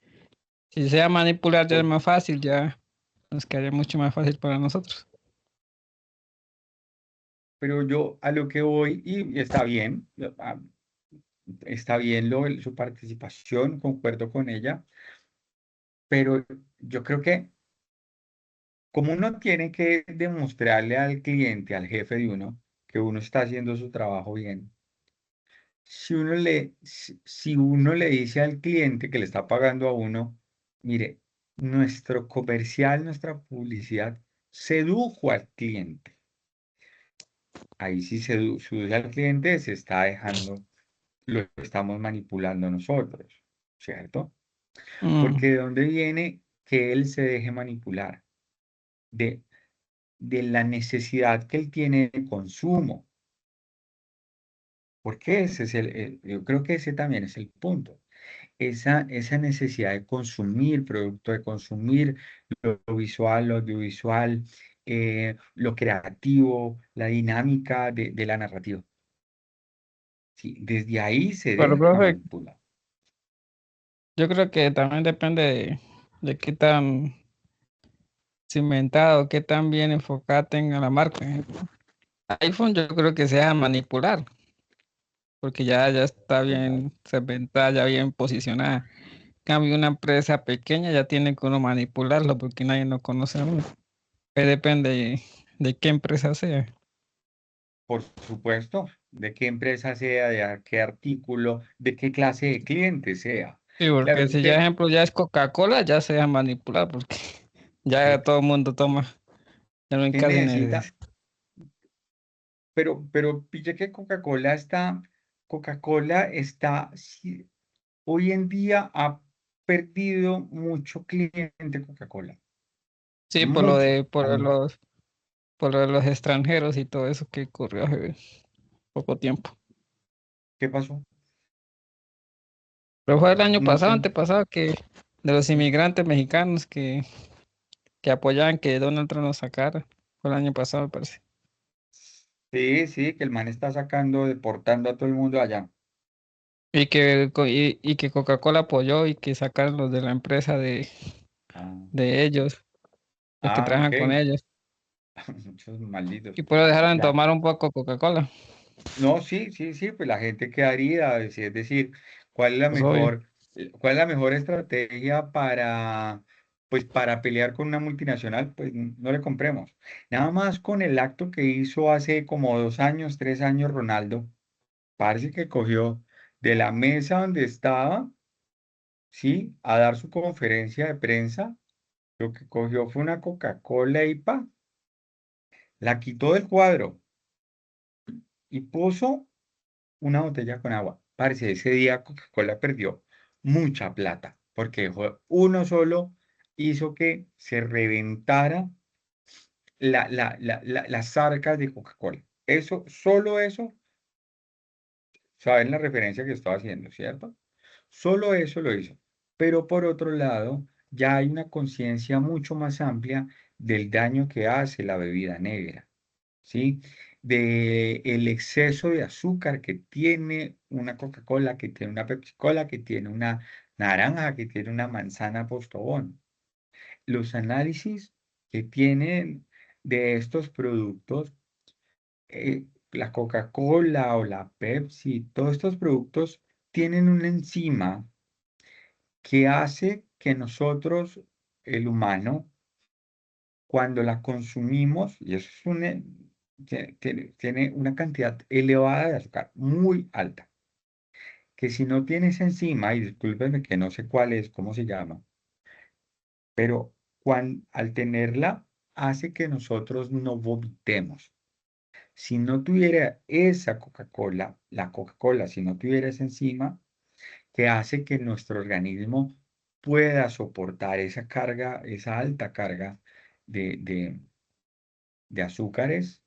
Si sea manipular ya es por- más fácil, ya nos quedaría mucho más fácil para nosotros. pero yo a lo que voy, y está bien, está bien su participación, concuerdo con ella, pero yo creo que como uno tiene que demostrarle al cliente, al jefe de uno, que uno está haciendo su trabajo bien, si uno le dice al cliente que le está pagando a uno, mire, nuestro comercial, nuestra publicidad sedujo al cliente. Ahí sí seduce al cliente, se está dejando, lo estamos manipulando nosotros, ¿cierto? Mm, Porque ¿de dónde viene que él se deje manipular? De, de la necesidad que él tiene de consumo. Porque yo creo que ese también es el punto. Esa necesidad de consumir producto, de consumir lo visual, lo audiovisual, lo creativo, la dinámica de la narrativa. Sí, desde ahí se Pero, deja profe, manipular. yo creo que también depende de qué tan cimentado, qué tan bien enfocada tenga la marca. Ejemplo, iPhone yo creo que se deja manipular, porque ya está ¿Verdad? bien segmentada, ya bien posicionada. En cambio, una empresa pequeña ya tiene que uno manipularlo porque nadie lo conoce a uno. Depende de qué empresa sea. Por supuesto, de qué empresa sea, qué artículo, de qué clase de cliente sea. Sí, Claro, porque es si ya que ejemplo ya es Coca-Cola, ya se deja manipular porque ya sí, todo el mundo toma, ya no hay ¿qué casi necesita? necesidad. Pero pille que Coca-Cola está, hoy en día ha perdido mucho cliente Coca-Cola, Sí, mucho. por lo de los extranjeros y todo eso que ocurrió hace poco tiempo. ¿Qué pasó? Pero fue el año No pasado, sé. antepasado, que de los inmigrantes mexicanos que apoyaban que Donald Trump nos sacara. Fue el año pasado, me parece. Sí, sí, que el man está sacando, deportando a todo el mundo allá. Y que Coca-Cola apoyó y que sacaron los de la empresa Ah, de ellos, los que ok. trabajan con ellos. Muchos malditos. Y por eso dejaron de Ya. tomar un poco Coca-Cola. No, sí, sí, sí, pues la gente quedaría, es decir, ¿cuál es la Pues obvio. mejor, cuál es la mejor estrategia pues para pelear con una multinacional? Pues no le compremos. Nada más con el acto que hizo hace como 2 años, 3 años Ronaldo, parece que cogió de la mesa donde estaba, sí, a dar su conferencia de prensa, lo que cogió fue una Coca-Cola y pa, la quitó del cuadro y puso una botella con agua. Parce, ese día Coca-Cola perdió mucha plata porque uno solo hizo que se reventara las arcas de Coca-Cola. Eso, solo eso, saben la referencia que estaba haciendo, ¿cierto? Solo eso lo hizo. Pero por otro lado, ya hay una conciencia mucho más amplia del daño que hace la bebida negra, ¿sí? De el exceso de azúcar que tiene una Coca-Cola, que tiene una Pepsi-Cola, que tiene una naranja, que tiene una manzana Postobón. Los análisis que tienen de estos productos, la Coca-Cola o la Pepsi, todos estos productos tienen una enzima que hace que nosotros, el humano, cuando la consumimos, y eso es tiene una cantidad elevada de azúcar, muy alta, que si no tienes enzima, y discúlpeme que no sé cuál es, cómo se llama, pero al tenerla hace que nosotros no vomitemos. Si no tuviera esa Coca-Cola, la Coca-Cola, si no tuviera esa enzima, que hace que nuestro organismo pueda soportar esa carga, esa alta carga de, de, de azúcares,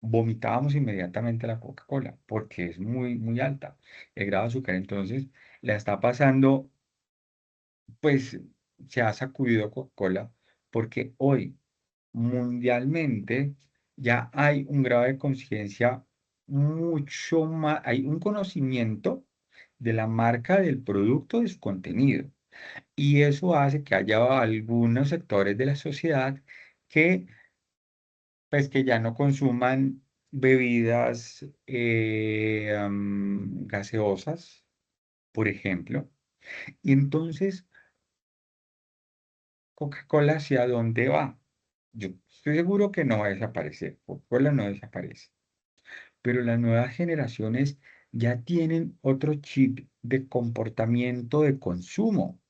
vomitábamos inmediatamente la Coca-Cola porque es muy, muy alta el grado de azúcar. Entonces, la está pasando, pues se ha sacudido Coca-Cola porque hoy mundialmente ya hay un grado de conciencia mucho más, hay un conocimiento de la marca del producto, de su contenido. Y eso hace que haya algunos sectores de la sociedad que, pues, que ya no consuman bebidas gaseosas, por ejemplo. Y entonces, Coca-Cola, ¿hacia dónde va? Yo estoy seguro que no va a desaparecer. Coca-Cola no desaparece. Pero las nuevas generaciones ya tienen otro chip de comportamiento de consumo.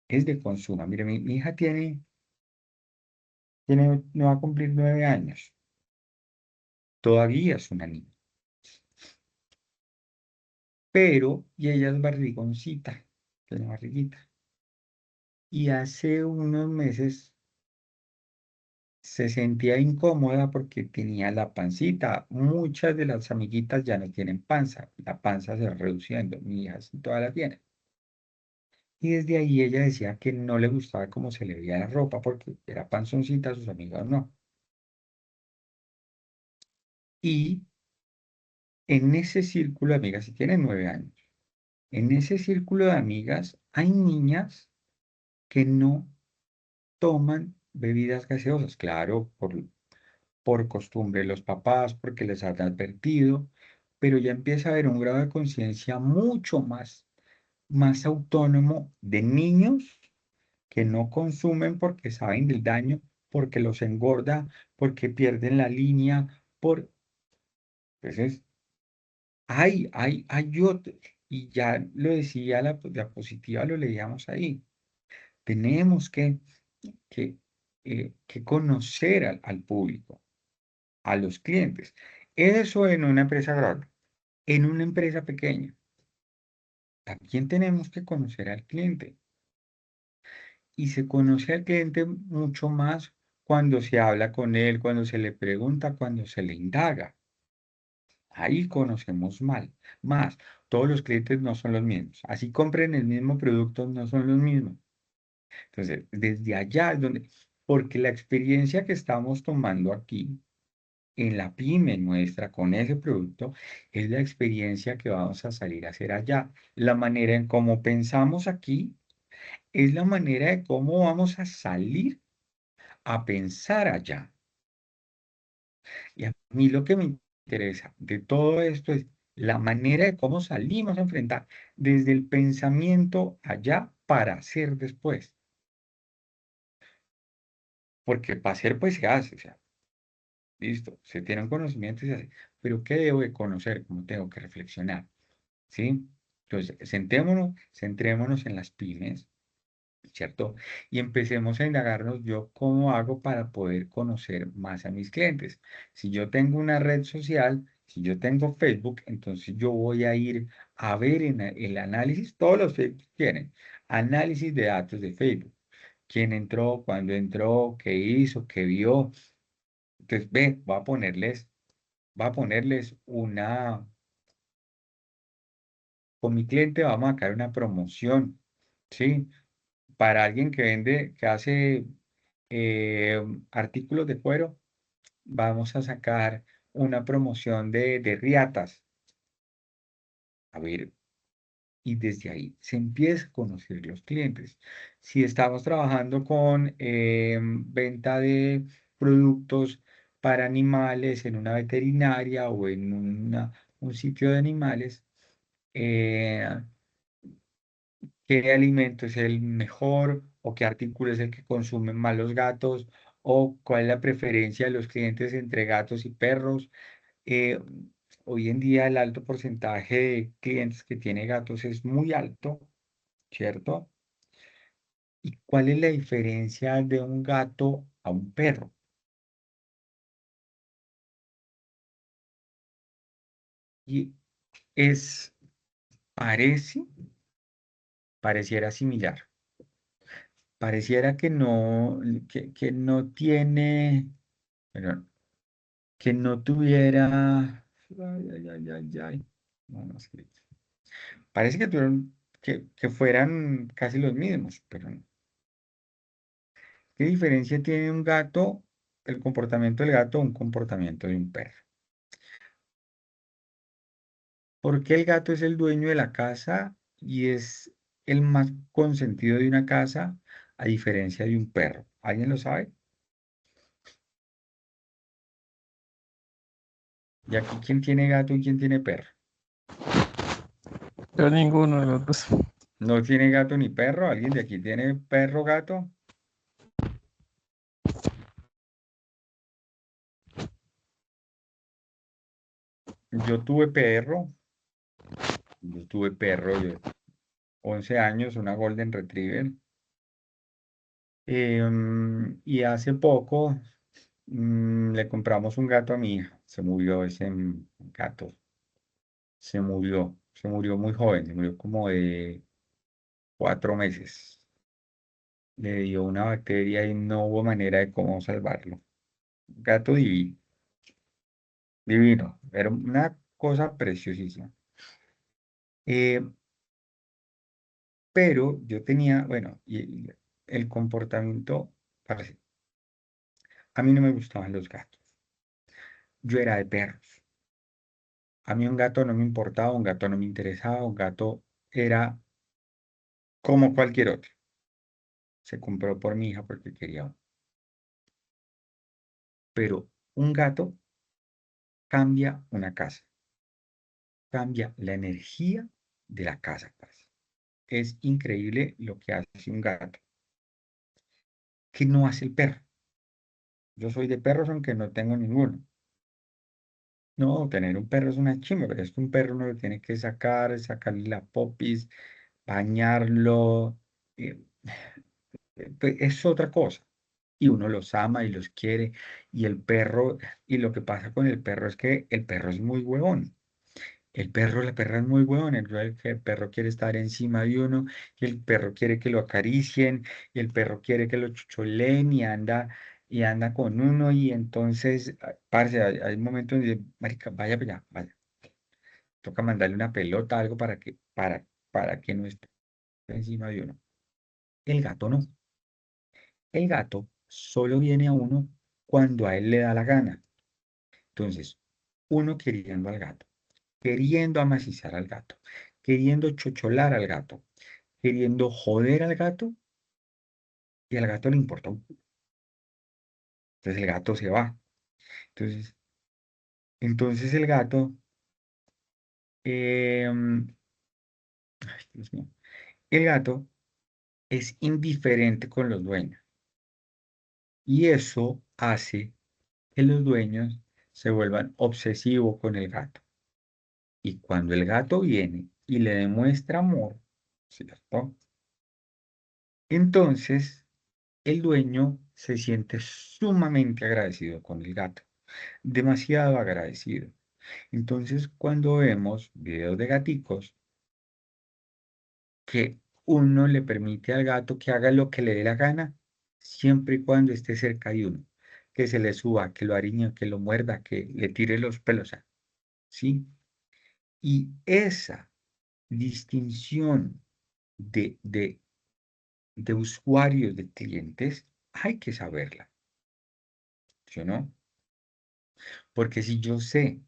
Es de consumo. Mire, mi hija no va a cumplir 9 años. Todavía es una niña. Pero, y ella es barrigoncita, tiene barriguita. Y hace unos meses se sentía incómoda porque tenía la pancita. Muchas de las amiguitas ya no tienen panza. La panza se va reduciendo. Mi hija sí toda la tiene. Y desde ahí ella decía que no le gustaba cómo se le veía la ropa porque era panzoncita, sus amigas no. Y en ese círculo de amigas, si tienen 9 años, en ese círculo de amigas hay niñas que no toman bebidas gaseosas, claro, por costumbre de los papás, porque les han advertido, pero ya empieza a haber un grado de conciencia mucho más autónomo de niños que no consumen porque saben del daño, porque los engorda, porque pierden la línea, entonces, hay otro, y ya lo decía la diapositiva, lo leíamos ahí, tenemos que, que conocer al público, a los clientes. Eso en una empresa grande. En una empresa pequeña, también tenemos que conocer al cliente. Y se conoce al cliente mucho más cuando se habla con él, cuando se le pregunta, cuando se le indaga. Ahí conocemos más. Todos los clientes no son los mismos. Así compren el mismo producto, no son los mismos. Entonces, desde allá es donde, porque la experiencia que estamos tomando aquí en la pyme nuestra con ese producto es la experiencia que vamos a salir a hacer allá. La manera en cómo pensamos aquí es la manera de cómo vamos a salir a pensar allá. Y a mí lo que me interesa de todo esto es la manera de cómo salimos a enfrentar desde el pensamiento allá para hacer después. Porque para hacer pues se hace, o sea, listo, se tiene un conocimiento y se hace. Pero ¿qué debo de conocer? ¿Cómo tengo que reflexionar? ¿Sí? Entonces, centrémonos en las pymes, ¿cierto? Y empecemos a indagarnos yo cómo hago para poder conocer más a mis clientes. Si yo tengo una red social, si yo tengo Facebook, entonces yo voy a ir a ver en el análisis, todos los Facebook tienen análisis de datos de Facebook. ¿Quién entró? ¿Cuándo entró? ¿Qué hizo? ¿Qué vio? Entonces, ve, voy a ponerles con mi cliente vamos a sacar una promoción, ¿sí? Para alguien que vende, que hace artículos de cuero, vamos a sacar una promoción de riatas. A ver, y desde ahí se empieza a conocer los clientes. Si estamos trabajando con venta de productos para animales en una veterinaria o en un sitio de animales, eh, qué alimento es el mejor o qué artículo es el que consumen más los gatos o cuál es la preferencia de los clientes entre gatos y perros. Eh, Hoy en día el alto porcentaje de clientes que tiene gatos es muy alto, ¿cierto? ¿Y cuál es la diferencia de un gato a un perro? Y es, parece, pareciera similar. Pareciera que no tiene, perdón, que no tuviera, ay, ay, ay, ay, ay, no, no sé. Parece que tuvieron, que fueran casi los mismos, pero no. ¿Qué diferencia tiene un gato, el comportamiento del gato, a un comportamiento de un perro? ¿Por qué el gato es el dueño de la casa y es el más consentido de una casa a diferencia de un perro? ¿Alguien lo sabe? ¿Y aquí quién tiene gato y quién tiene perro? Yo ninguno de los dos. ¿No tiene gato ni perro? ¿Alguien de aquí tiene perro, gato? Yo tuve perro, yo 11 años, una Golden Retriever. Y hace poco le compramos un gato a mi hija. Se murió ese gato. Se murió muy joven, se murió como de 4 meses. Le dio una bacteria y no hubo manera de cómo salvarlo. Gato divino, divino, era una cosa preciosísima. Eh, pero yo tenía, bueno, y el comportamiento, parce, a mí no me gustaban los gatos. Yo era de perros. A mí un gato no me importaba, un gato no me interesaba, un gato era como cualquier otro. Se compró por mi hija porque quería uno. Pero un gato cambia una casa, cambia la energía de la casa, parce. Es increíble lo que hace un gato, que no hace el perro. Yo soy de perros aunque no tengo ninguno. No, tener un perro es una chimba, pero es que un perro uno lo tiene que sacar, sacarle la popis, bañarlo. eh, pues es otra cosa. Y uno los ama y los quiere. Y el perro, y lo que pasa con el perro es que el perro es muy huevón. El perro, la perra es muy huevón. El perro quiere estar encima de uno, y el perro quiere que lo acaricien, y el perro quiere que lo chucholeen y anda con uno. Y entonces, parce, hay momentos donde, marica, vaya para allá, vaya. Toca mandarle una pelota, algo para que no esté encima de uno. El gato no. El gato solo viene a uno cuando a él le da la gana. Entonces, uno queriendo al gato, queriendo amacizar al gato, queriendo chocholar al gato, queriendo joder al gato, y al gato le importa un culo. Entonces el gato se va. Entonces, entonces el gato, ay, Dios mío, el gato es indiferente con los dueños. Y eso hace que los dueños se vuelvan obsesivos con el gato. Y cuando el gato viene y le demuestra amor, ¿cierto? Entonces, el dueño se siente sumamente agradecido con el gato, demasiado agradecido. Entonces, cuando vemos videos de gaticos, que uno le permite al gato que haga lo que le dé la gana, siempre y cuando esté cerca de uno, que se le suba, que lo ariñe, que lo muerda, que le tire los pelos, ¿sí? Y esa distinción de usuarios, de clientes, hay que saberla, ¿sí o no? Porque si yo sé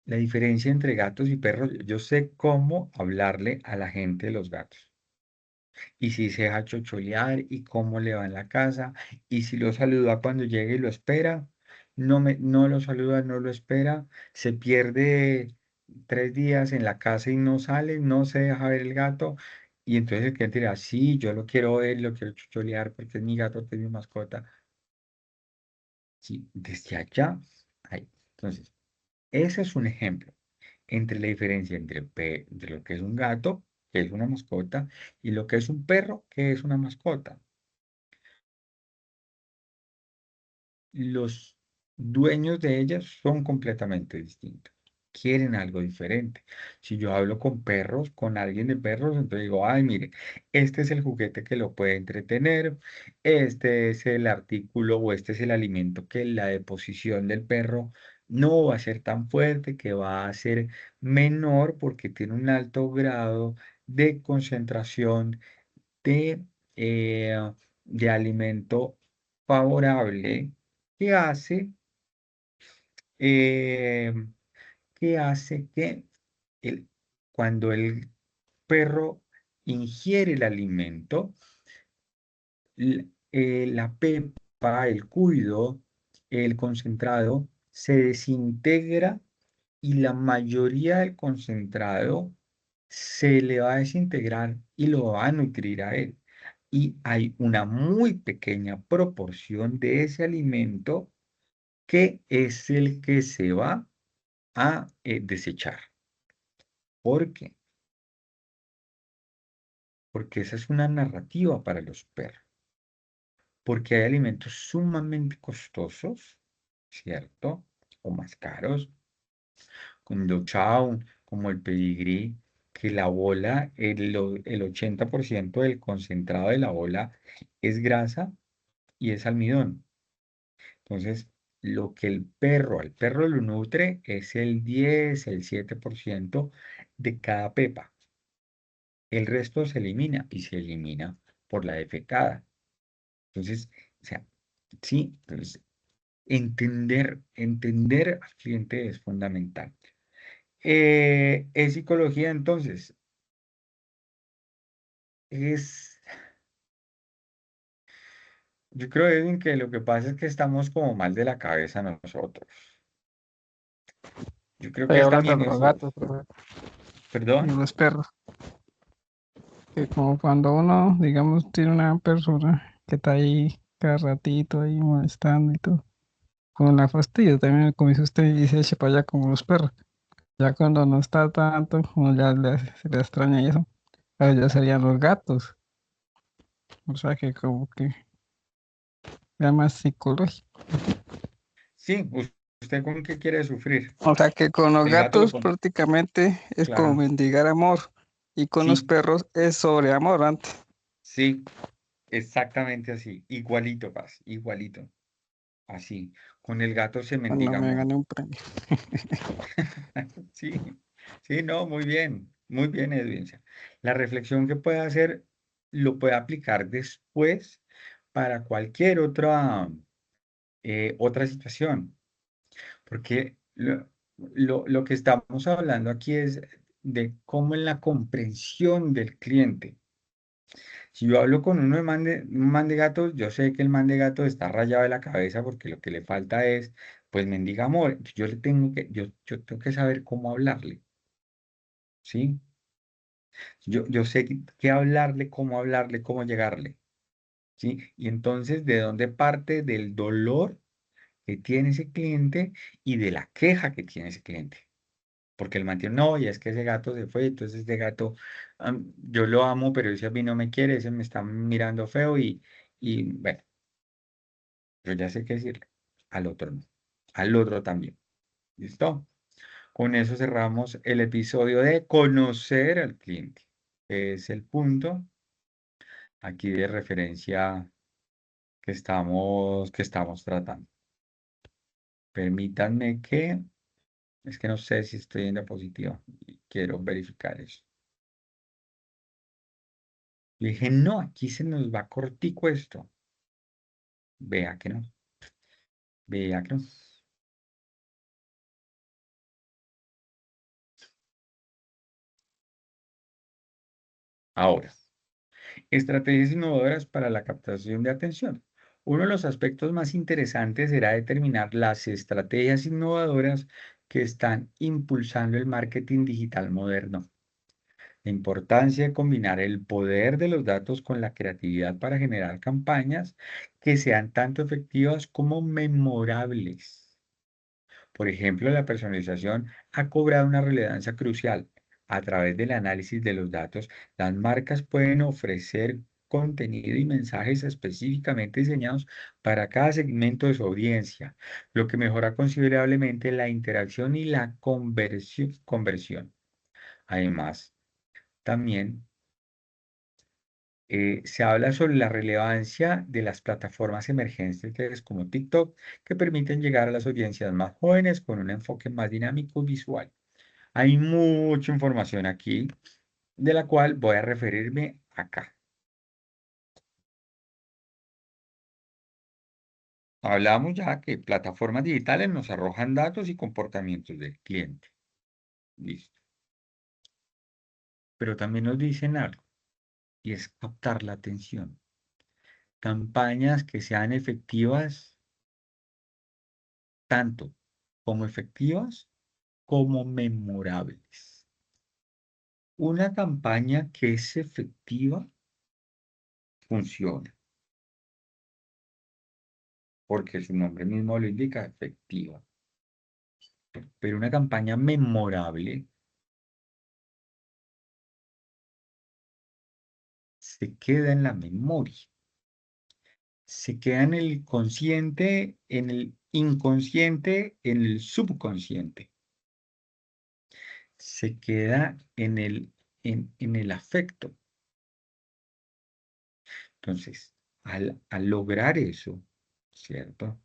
la diferencia entre gatos y perros, yo sé cómo hablarle a la gente de los gatos. Y si se deja chocholear y cómo le va en la casa, y si lo saluda cuando llegue y lo espera, no lo saluda, no lo espera, se pierde 3 días en la casa y no sale, no se deja ver el gato, y entonces el cliente dirá, sí, yo lo quiero ver, lo quiero chocholear porque es mi gato, porque es mi mascota. Sí, desde allá, ahí. Entonces, ese es un ejemplo entre la diferencia entre lo que es un gato, que es una mascota, y lo que es un perro, que es una mascota. Los dueños de ellas son completamente distintos. Quieren algo diferente. Si yo hablo con perros, con alguien de perros, entonces digo, ay, mire, este es el juguete que lo puede entretener, este es el artículo o este es el alimento que la deposición del perro no va a ser tan fuerte, que va a ser menor porque tiene un alto grado de concentración de, eh, de alimento favorable que hace, eh, que el- cuando el perro ingiere el alimento, la pepa, el cuido, el concentrado, se desintegra y la mayoría del concentrado se le va a desintegrar y lo va a nutrir a él. Y hay una muy pequeña proporción de ese alimento que es el que se va a desechar. ¿Por qué? Porque esa es una narrativa para los perros. Porque hay alimentos sumamente costosos, ¿cierto? O más caros, como el Chow, como el pedigrí, que la bola, el 80% del concentrado de la bola es grasa y es almidón. Entonces, lo que al perro lo nutre es el 10, el 7% de cada pepa. El resto se elimina y se elimina por la defecada. Entonces, o sea, sí, entonces, entender al cliente es fundamental. Es psicología, entonces, es, yo creo, Edwin, que lo que pasa es que estamos como mal de la cabeza nosotros. Yo creo que Estoy es hablando también de los eso. gatos, profe, y ¿Perdón? los perros. Que como cuando uno, digamos, tiene una persona que está ahí cada ratito ahí molestando y todo, con la fastidio también, como dice usted, y se echa para allá como los perros. Ya cuando no está tanto, uno ya se le extraña y eso, pero ya serían los gatos. O sea que como que ya más psicológico. Sí, ¿usted con qué quiere sufrir? O sea que con los El gato lo gatos pone. prácticamente es como Claro, mendigar amor y con los sí, perros es sobre amor antes. sí, exactamente así. Igualito, Paz, igualito. Así. Con el gato se Cuando mendiga me amor. gané un premio. Sí, sí, no, muy bien, Edwin. La reflexión que puede hacer lo puede aplicar después para cualquier otra situación, porque lo que estamos hablando aquí es de cómo en la comprensión del cliente. Si yo hablo con un man de gato, yo sé que el man de gato está rayado de la cabeza porque lo que le falta es, pues, mendiga amor. Entonces, yo tengo que saber cómo hablarle, ¿sí? Yo sé qué hablarle, cómo llegarle, ¿sí? Y entonces, ¿de dónde parte? Del dolor que tiene ese cliente y de la queja que tiene ese cliente. porque el man tiene, no, y es que ese gato se fue, entonces ese gato, yo lo amo, pero ese a mí no me quiere, ese me está mirando feo y bueno, yo ya sé qué decirle, al otro no, al otro también. ¿Listo? Con eso cerramos el episodio de conocer al cliente. Es el punto aquí de referencia que estamos tratando. Permítanme que, es que no sé si estoy en diapositiva y quiero verificar eso. Le dije, no, aquí se nos va cortico esto. Vea que no, vea que no. Ahora. Estrategias innovadoras para la captación de atención. Uno de los aspectos más interesantes será determinar las estrategias innovadoras que están impulsando el marketing digital moderno. La importancia de combinar el poder de los datos con la creatividad para generar campañas que sean tanto efectivas como memorables. Por ejemplo, la personalización ha cobrado una relevancia crucial. A través del análisis de los datos, las marcas pueden ofrecer contenido y mensajes específicamente diseñados para cada segmento de su audiencia, lo que mejora considerablemente la interacción y la conversión. Además, también se habla sobre la relevancia de las plataformas emergentes como TikTok, que permiten llegar a las audiencias más jóvenes con un enfoque más dinámico y visual. Hay mucha información aquí de la cual voy a referirme acá. Hablamos ya que plataformas digitales nos arrojan datos y comportamientos del cliente. Listo. Pero también nos dicen algo y es captar la atención. Campañas que sean efectivas, tanto como efectivas como memorables. Una campaña que es efectiva funciona, porque su nombre mismo lo indica, efectiva. Pero una campaña memorable se queda en la memoria, se queda en el consciente, en el inconsciente, en el subconsciente, se queda en el afecto. Entonces, al lograr eso, ¿cierto?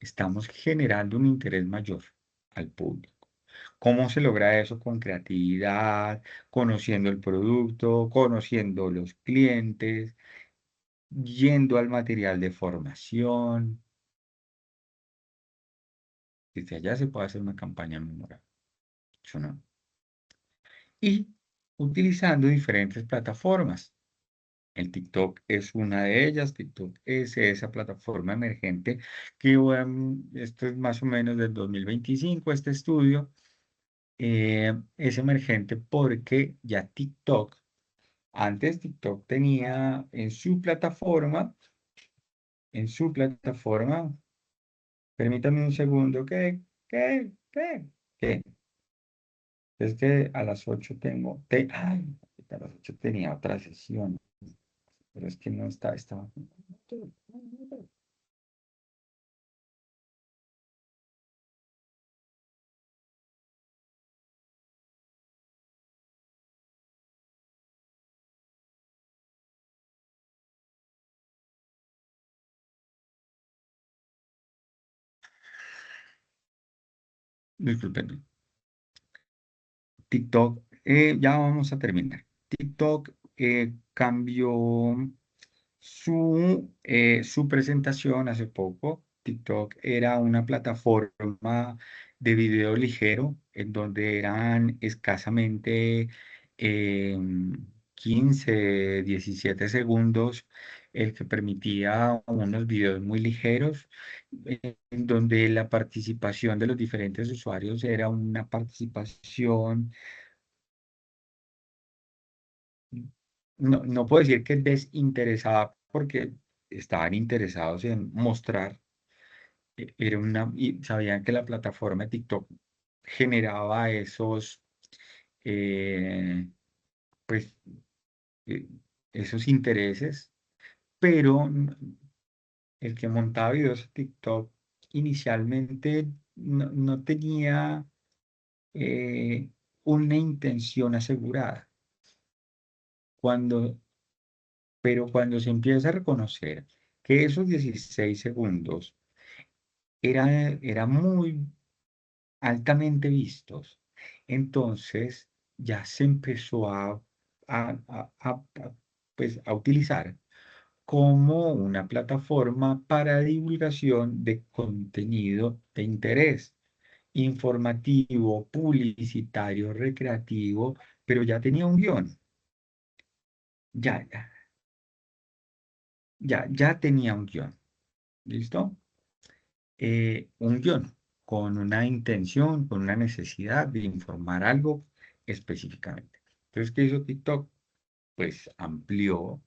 Estamos generando un interés mayor al público. ¿Cómo se logra eso? Con creatividad, conociendo el producto, conociendo los clientes, yendo al material de formación. Desde allá se puede hacer una campaña memorable. ¿Eso no? Y utilizando diferentes plataformas. El TikTok es una de ellas. TikTok es esa plataforma emergente que, esto es más o menos del 2025, este estudio. Es emergente porque ya TikTok, antes TikTok tenía en su plataforma, permítame un segundo, ¿qué? Es que a las 8 ay, a las 8 tenía otra sesión, pero es que no estaba. Disculpen. TikTok, ya vamos a terminar. TikTok cambió su presentación hace poco. TikTok era una plataforma de video ligero en donde eran escasamente eh, 15, 17 segundos, el que permitía unos videos muy ligeros, en donde la participación de los diferentes usuarios era una participación, no puedo decir que desinteresada, porque estaban interesados en mostrar, y sabían que la plataforma de TikTok generaba eh, pues, eh, esos intereses, pero el que montaba videos a TikTok inicialmente no tenía eh, una intención asegurada. Cuando, pero cuando se empieza a reconocer que esos 16 segundos eran muy altamente vistos, entonces ya se empezó pues, a utilizar como una plataforma para divulgación de contenido de interés informativo, publicitario, recreativo, pero ya tenía un guión, ya, ya, ya tenía un guión, ¿listo? Un guión con una intención, con una necesidad de informar algo específicamente. Entonces, ¿qué hizo TikTok? Pues amplió,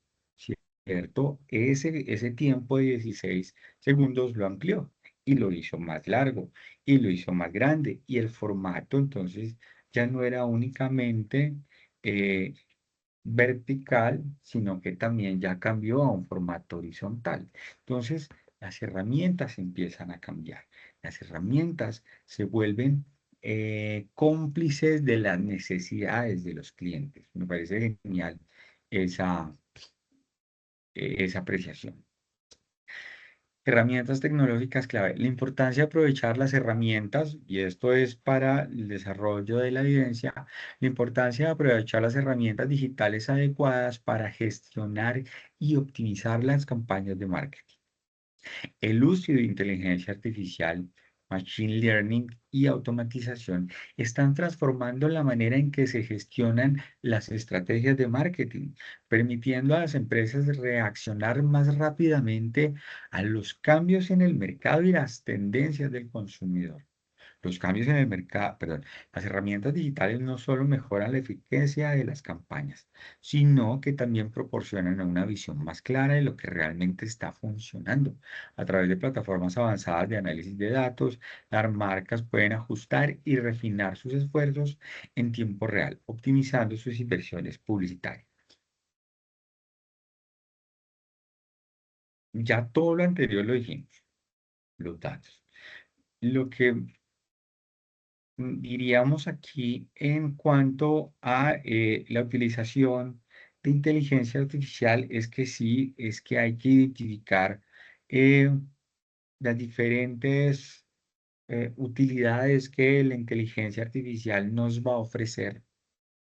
¿cierto? Ese tiempo de 16 segundos lo amplió y lo hizo más largo y lo hizo más grande y el formato entonces ya no era únicamente eh, vertical, sino que también ya cambió a un formato horizontal. Entonces, las herramientas empiezan a cambiar. Las herramientas se vuelven cómplices de las necesidades de los clientes. Me parece genial esa, esa apreciación. Herramientas tecnológicas clave. La importancia de aprovechar las herramientas, y esto es para el desarrollo de la evidencia, la importancia de aprovechar las herramientas digitales adecuadas para gestionar y optimizar las campañas de marketing. El uso de inteligencia artificial, machine learning y automatización están transformando la manera en que se gestionan las estrategias de marketing, permitiendo a las empresas reaccionar más rápidamente a los cambios en el mercado y las tendencias del consumidor. Los cambios en el mercado, perdón, las herramientas digitales no solo mejoran la eficacia de las campañas, sino que también proporcionan una visión más clara de lo que realmente está funcionando. A través de plataformas avanzadas de análisis de datos, las marcas pueden ajustar y refinar sus esfuerzos en tiempo real, optimizando sus inversiones publicitarias. Ya todo lo anterior lo dijimos, los datos. Lo que diríamos aquí en cuanto a la utilización de inteligencia artificial es que sí, es que hay que identificar eh, las diferentes utilidades que la inteligencia artificial nos va a ofrecer,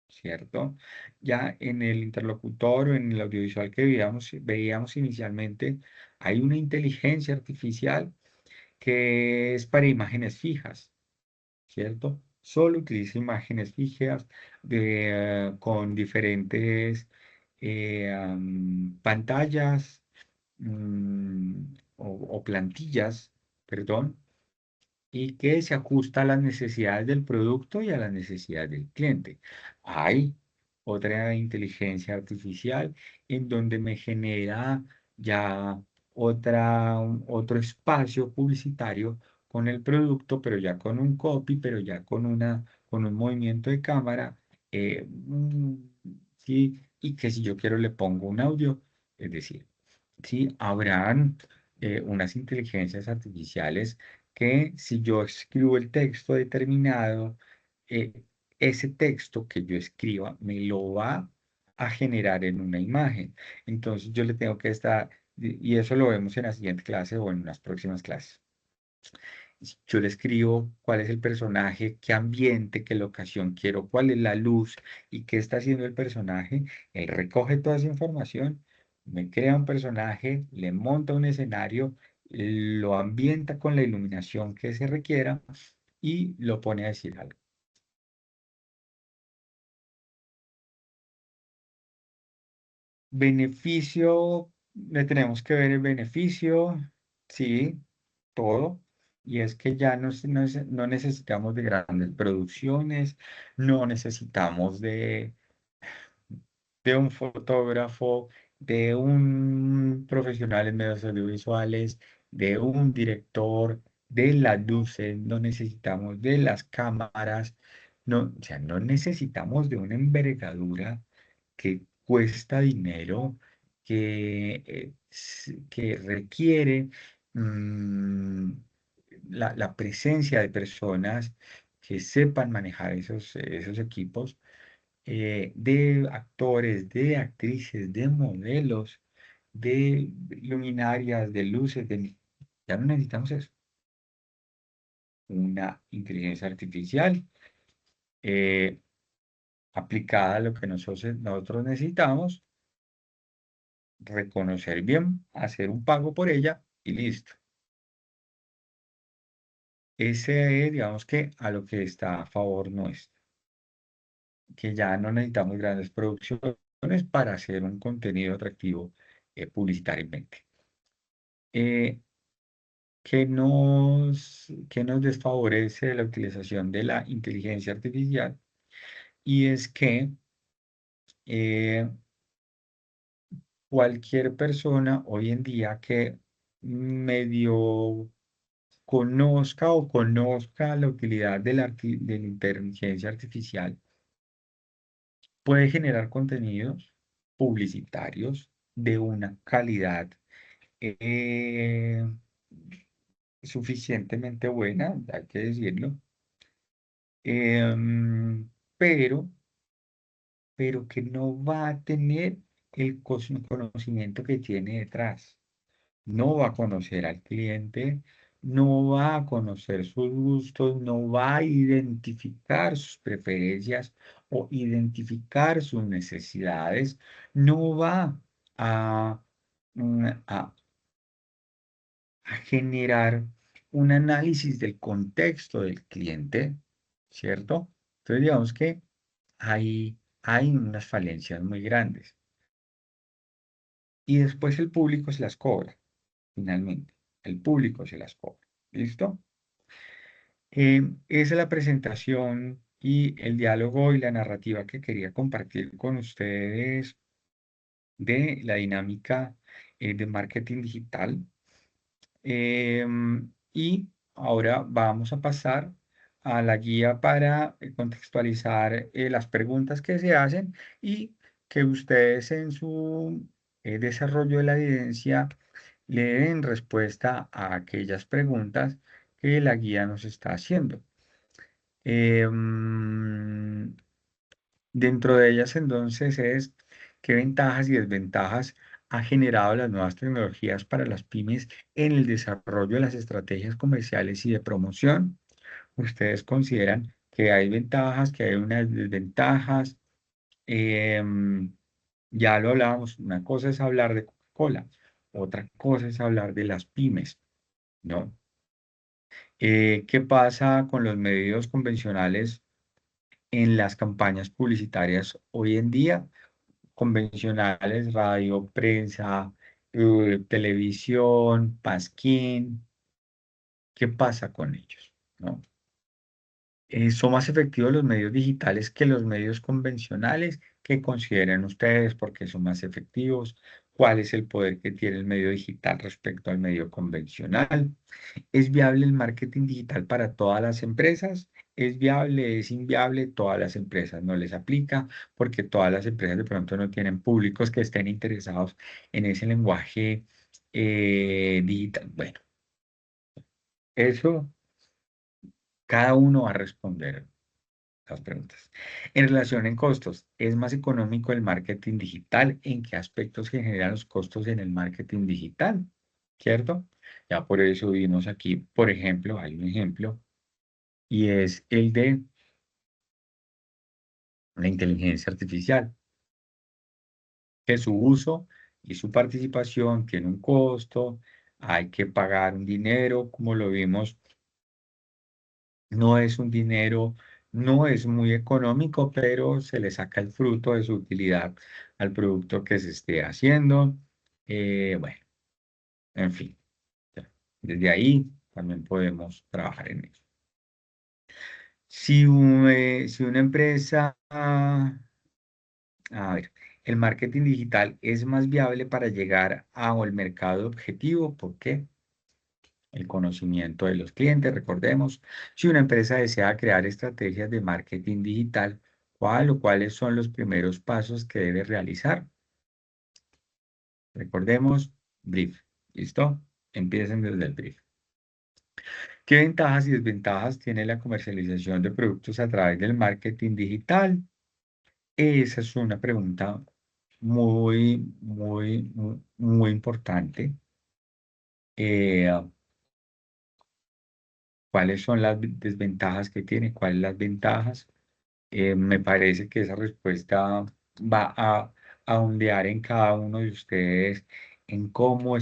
¿cierto? Ya en el interlocutor o en el audiovisual que veíamos inicialmente, hay una inteligencia artificial que es para imágenes fijas, ¿cierto? Solo utiliza imágenes fijas con diferentes pantallas o plantillas, perdón, y que se ajusta a las necesidades del producto y a las necesidades del cliente. Hay otra inteligencia artificial en donde me genera ya otro espacio publicitario con el producto, pero ya con un copy, pero ya con un movimiento de cámara, sí, y que si yo quiero le pongo un audio, es decir, sí, habrán unas inteligencias artificiales que si yo escribo el texto determinado, eh, ese texto que yo escriba me lo va a generar en una imagen. Entonces yo le tengo que estar, y eso lo vemos en la siguiente clase o en unas próximas clases. Yo le escribo cuál es el personaje, qué ambiente, qué locación quiero, cuál es la luz y qué está haciendo el personaje. Él recoge toda esa información, me crea un personaje, le monta un escenario, lo ambienta con la iluminación que se requiera y lo pone a decir algo. Beneficio, le tenemos que ver el beneficio, sí, todo. Y es que ya no necesitamos de grandes producciones, no necesitamos de un fotógrafo, de un profesional en medios audiovisuales, de un director. de las luces, no necesitamos de las cámaras, no, o sea, no necesitamos de una envergadura que cuesta dinero, que requiere mm, la presencia de personas que sepan manejar esos equipos, de actores, de actrices, de modelos, de luminarias, de luces, ya no necesitamos eso. Una inteligencia artificial eh, aplicada a lo que nosotros necesitamos, reconocer bien, hacer un pago por ella y listo. Ese es, digamos que, a lo que está a favor nuestro, que ya no necesitamos grandes producciones para hacer un contenido atractivo publicitariamente. Eh, que nos desfavorece la utilización de la inteligencia artificial, y es que eh, cualquier persona hoy en día que medio conozca la utilidad de la inteligencia artificial puede generar contenidos publicitarios de una calidad eh, suficientemente buena, hay que decirlo, em, pero, pero que no va a tener el conocimiento que tiene detrás. No va a conocer al cliente, no va a conocer sus gustos, no va a identificar sus preferencias o identificar sus necesidades, no va a, a generar un análisis del contexto del cliente, ¿cierto? Entonces, digamos que hay unas falencias muy grandes. Y después el público se las cobra, finalmente. El público se las cobra. ¿Listo? Esa es la presentación y el diálogo y la narrativa que quería compartir con ustedes de la dinámica de marketing digital. Y ahora vamos a pasar a la guía para contextualizar las preguntas que se hacen y que ustedes en su desarrollo de la evidencia le den respuesta a aquellas preguntas que la guía nos está haciendo. Em, Dentro de ellas, entonces, es qué ventajas y desventajas ha generado las nuevas tecnologías para las pymes en el desarrollo de las estrategias comerciales y de promoción. ¿Ustedes consideran que hay ventajas, que hay unas desventajas? Em, ya lo hablábamos, una cosa es hablar de Coca-Cola, otra cosa es hablar de las pymes, ¿no? ¿Qué pasa con los medios convencionales en las campañas publicitarias hoy en día? Convencionales, radio, prensa, televisión, pasquín, ¿qué pasa con ellos? ¿No? ¿Son más efectivos los medios digitales que los medios convencionales? ¿Qué consideran ustedes? ¿Por qué son más efectivos? ¿Cuál es el poder que tiene el medio digital respecto al medio convencional? ¿Es viable el marketing digital para todas las empresas? ¿Es viable? ¿Es inviable? Todas las empresas no les aplica porque todas las empresas de pronto no tienen públicos que estén interesados en ese lenguaje digital. Bueno, eso cada uno va a responder las preguntas. En relación en costos, ¿es más económico el marketing digital? ¿En qué aspectos se generan los costos en el marketing digital? ¿Cierto? Ya por eso vimos aquí, por ejemplo, hay un ejemplo y es el de la inteligencia artificial, que su uso y su participación tiene un costo, hay que pagar un dinero, como lo vimos, no es un dinero, no es muy económico, pero se le saca el fruto de su utilidad al producto que se esté haciendo. Bueno, en fin, ya, desde ahí también podemos trabajar en eso. Si una empresa, a ver, el marketing digital es más viable para llegar al mercado objetivo. ¿Por qué? el conocimiento de los clientes. Recordemos, si una empresa desea crear estrategias de marketing digital, ¿cuál o cuáles son los primeros pasos que debe realizar? Recordemos, brief. ¿Listo? Empiecen desde el brief. ¿Qué ventajas y desventajas tiene la comercialización de productos a través del marketing digital? Esa es una pregunta muy importante. Eh, ¿Cuáles son las desventajas que tiene? ¿Cuáles las ventajas? Me parece que esa respuesta va a ondear en cada uno de ustedes en cómo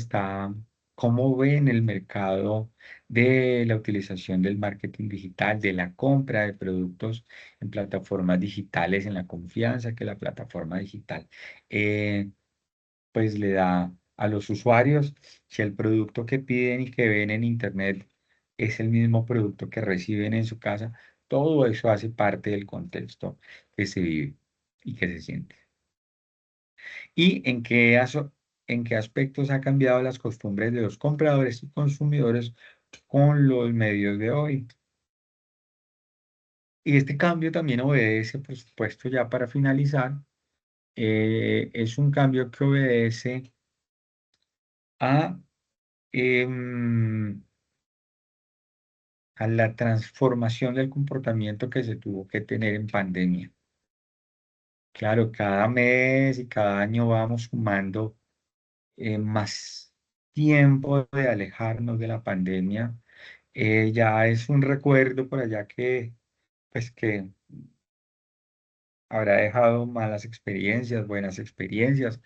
ven el mercado de la utilización del marketing digital, de la compra de productos en plataformas digitales, en la confianza que la plataforma digital eh, pues le da a los usuarios. Si el producto que piden y que ven en Internet es el mismo producto que reciben en su casa, todo eso hace parte del contexto que se vive y que se siente. ¿Y en qué aspectos ha cambiado las costumbres de los compradores y consumidores con los medios de hoy? Y este cambio también obedece, por supuesto, ya para finalizar, es un cambio que obedece a em, a la transformación del comportamiento que se tuvo que tener en pandemia. Claro, cada mes y cada año vamos sumando más tiempo de alejarnos de la pandemia. Ya es un recuerdo por allá pues que habrá dejado malas experiencias, buenas experiencias.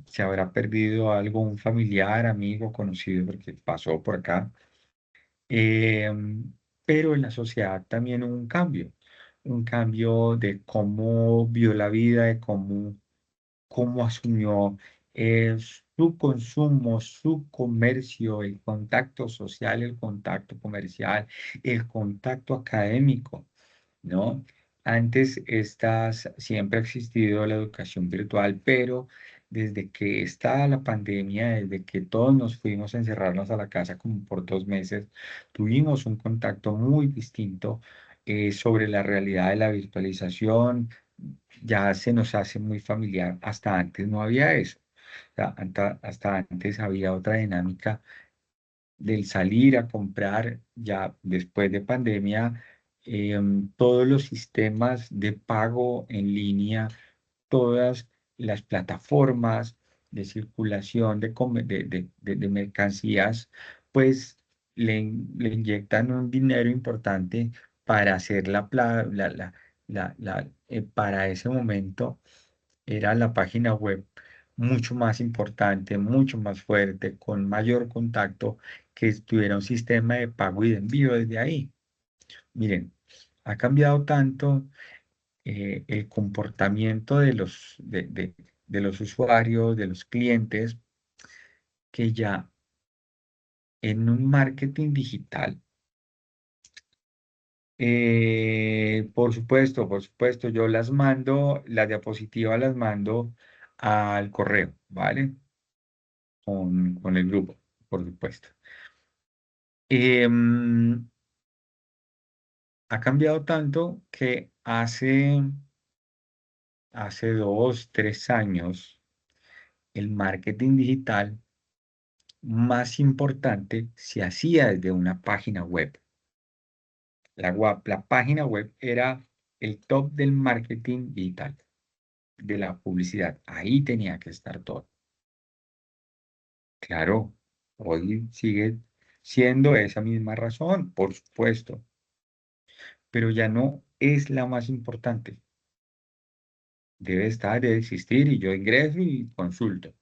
Se habrá perdido algo, un familiar, amigo, conocido, porque pasó por acá. Eh, pero en la sociedad también hubo un cambio de cómo vio la vida, de cómo asumió su consumo, su comercio, el contacto social, el contacto comercial, el contacto académico, ¿no? Antes siempre ha existido la educación virtual, pero desde que está la pandemia, desde que todos nos fuimos a encerrarnos a la casa como por 2 meses, tuvimos un contacto muy distinto sobre la realidad de la virtualización. Ya se nos hace muy familiar. Hasta antes no había eso. O sea, hasta antes había otra dinámica del salir a comprar. Ya después de pandemia, todos los sistemas de pago en línea, todas las plataformas de circulación de mercancías, pues le inyectan un dinero importante para hacer para ese momento era la página web mucho más importante, mucho más fuerte, con mayor contacto, que tuviera un sistema de pago y de envío desde ahí. Miren, ha cambiado tanto el comportamiento de los usuarios, de los clientes, que ya en un marketing digital, por supuesto, yo las diapositivas las mando al correo, ¿vale? Con el grupo, por supuesto. Em, Ha cambiado tanto que hace 2, 3 años, el marketing digital más importante se hacía desde una página web. La página web era el top del marketing digital, de la publicidad. Ahí tenía que estar todo. Claro, hoy sigue siendo esa misma razón, por supuesto, pero ya no es la más importante. Debe existir y yo ingreso y consulto.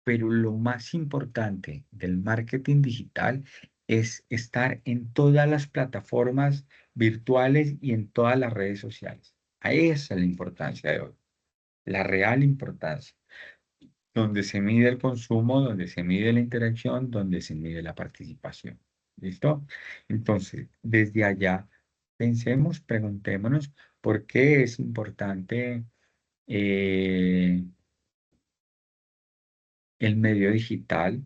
Pero lo más importante del marketing digital es estar en todas las plataformas virtuales y en todas las redes sociales. A esa es la importancia de hoy, la real importancia, donde se mide el consumo, donde se mide la interacción, donde se mide la participación. ¿Listo? Entonces, desde allá, pensemos, preguntémonos por qué es importante eh, el medio digital.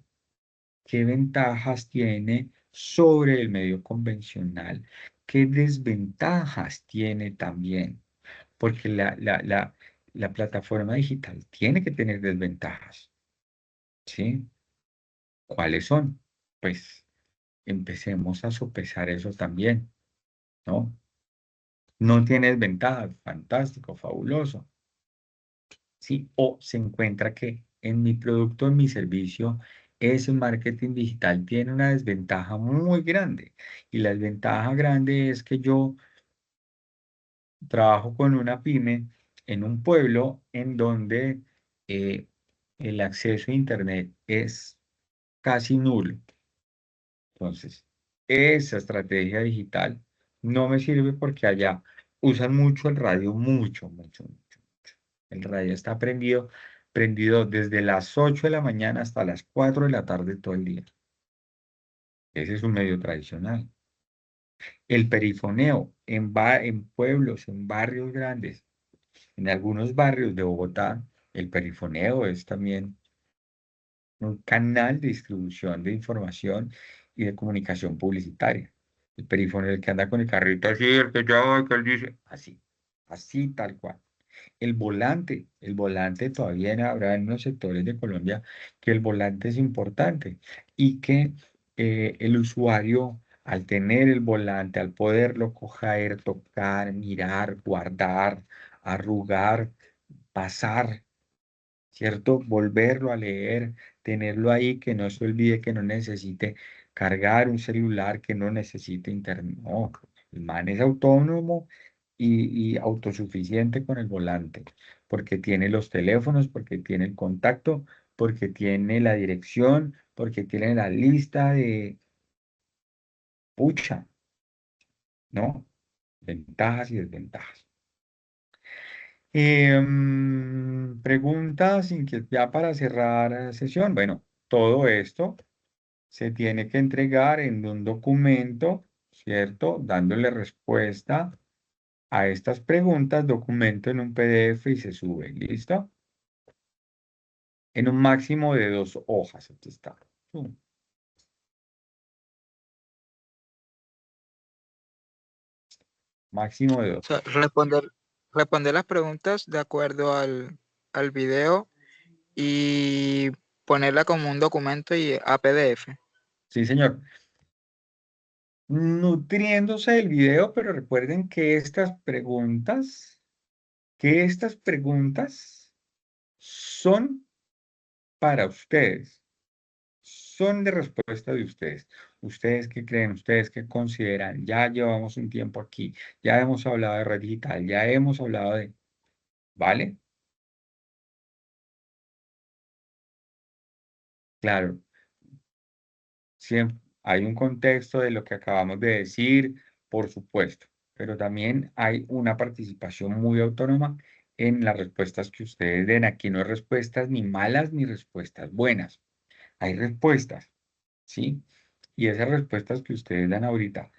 ¿Qué ventajas tiene sobre el medio convencional? ¿Qué desventajas tiene también? Porque la plataforma digital tiene que tener desventajas, ¿sí? ¿Cuáles son? Pues empecemos a sopesar eso también, ¿no? No tiene desventajas, fantástico, fabuloso, ¿sí? O se encuentra que en mi producto, en mi servicio, ese marketing digital tiene una desventaja muy grande. Y la desventaja grande es que yo trabajo con una pyme en un pueblo en donde eh, el acceso a Internet es casi nulo. Entonces, esa estrategia digital no me sirve porque allá usan mucho el radio, mucho, mucho, mucho. El radio está prendido desde las 8 de la mañana hasta las 4 de la tarde todo el día. Ese es un medio tradicional. El perifoneo en pueblos, en barrios grandes, en algunos barrios de Bogotá, el perifoneo es también un canal de distribución de información y de comunicación publicitaria. El perifoneo, el que anda con el carrito así, el que ya va, que él dice, así, así tal cual. El volante todavía habrá en unos sectores de Colombia que el volante es importante y que el usuario, al tener el volante, al poderlo coger, tocar, mirar, guardar, arrugar, pasar, ¿cierto? Volverlo a leer, tenerlo ahí, que no se olvide, que no necesite cargar un celular, que no necesite internet. No, el man es autónomo y autosuficiente con el volante, porque tiene los teléfonos, porque tiene el contacto, porque tiene la dirección, porque tiene la lista de pucha, ¿no? Ventajas y desventajas. Preguntas ya para cerrar sesión. Bueno, todo esto se tiene que entregar en un documento, ¿cierto? Dándole respuesta a estas preguntas, documento en un PDF y se sube, ¿listo? En un máximo de 2 hojas, aquí está. Máximo de O 2 sea, hojas. responder las preguntas de acuerdo al video y ponerla como un documento y a PDF. Sí, señor. Nutriéndose del video, pero recuerden que estas preguntas son para ustedes, son de respuesta de ustedes. ¿Ustedes qué creen? ¿Ustedes qué consideran? Ya llevamos un tiempo aquí, ya hemos hablado de red digital, ya hemos hablado de... ¿Vale? Claro, siempre hay un contexto de lo que acabamos de decir, por supuesto, pero también hay una participación muy autónoma en las respuestas que ustedes den. Aquí no hay respuestas ni malas ni respuestas buenas. Hay respuestas, ¿sí? Y esas respuestas que ustedes dan ahorita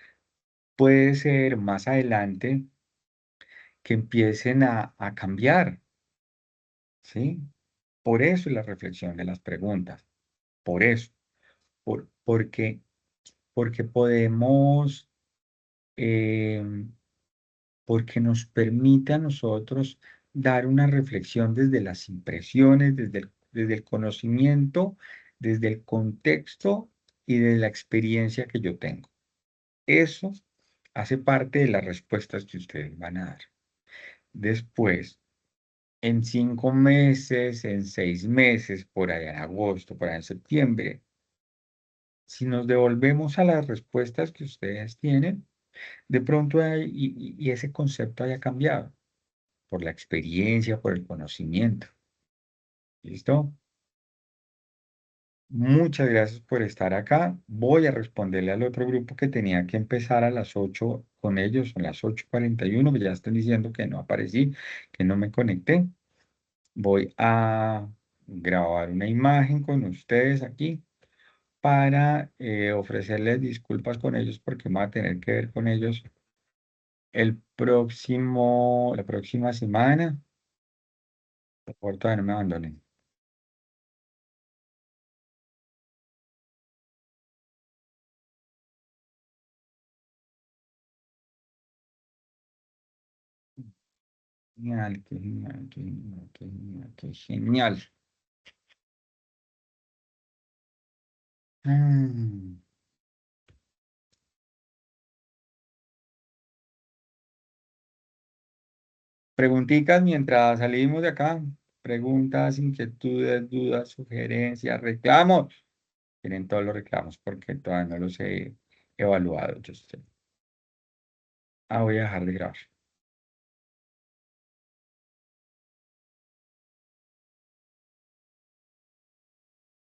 puede ser más adelante que empiecen a cambiar, ¿sí? Por eso es la reflexión de las preguntas, por eso, porque, porque podemos, eh, porque nos permite a nosotros dar una reflexión desde las impresiones, desde el conocimiento, desde el contexto y de la experiencia que yo tengo. Eso hace parte de las respuestas que ustedes van a dar. Después, en 5 meses, en 6 meses, por allá en agosto, por allá en septiembre, si nos devolvemos a las respuestas que ustedes tienen, de pronto y ese concepto haya cambiado por la experiencia, por el conocimiento. ¿Listo? Muchas gracias por estar acá. Voy a responderle al otro grupo que tenía que empezar a las 8 con ellos, son las 8:41, que ya están diciendo que no aparecí, que no me conecté. Voy a grabar una imagen con ustedes aquí para ofrecerles disculpas con ellos porque voy a tener que ver con ellos la próxima semana. Por favor, todavía no me abandonen. Genial, qué genial, qué genial, qué genial, qué genial. Mm. Preguntitas mientras salimos de acá. Preguntas, inquietudes, dudas, sugerencias, reclamos. Tienen todos los reclamos porque todavía no los he evaluado. Yo sé. Ah, voy a dejar de grabar.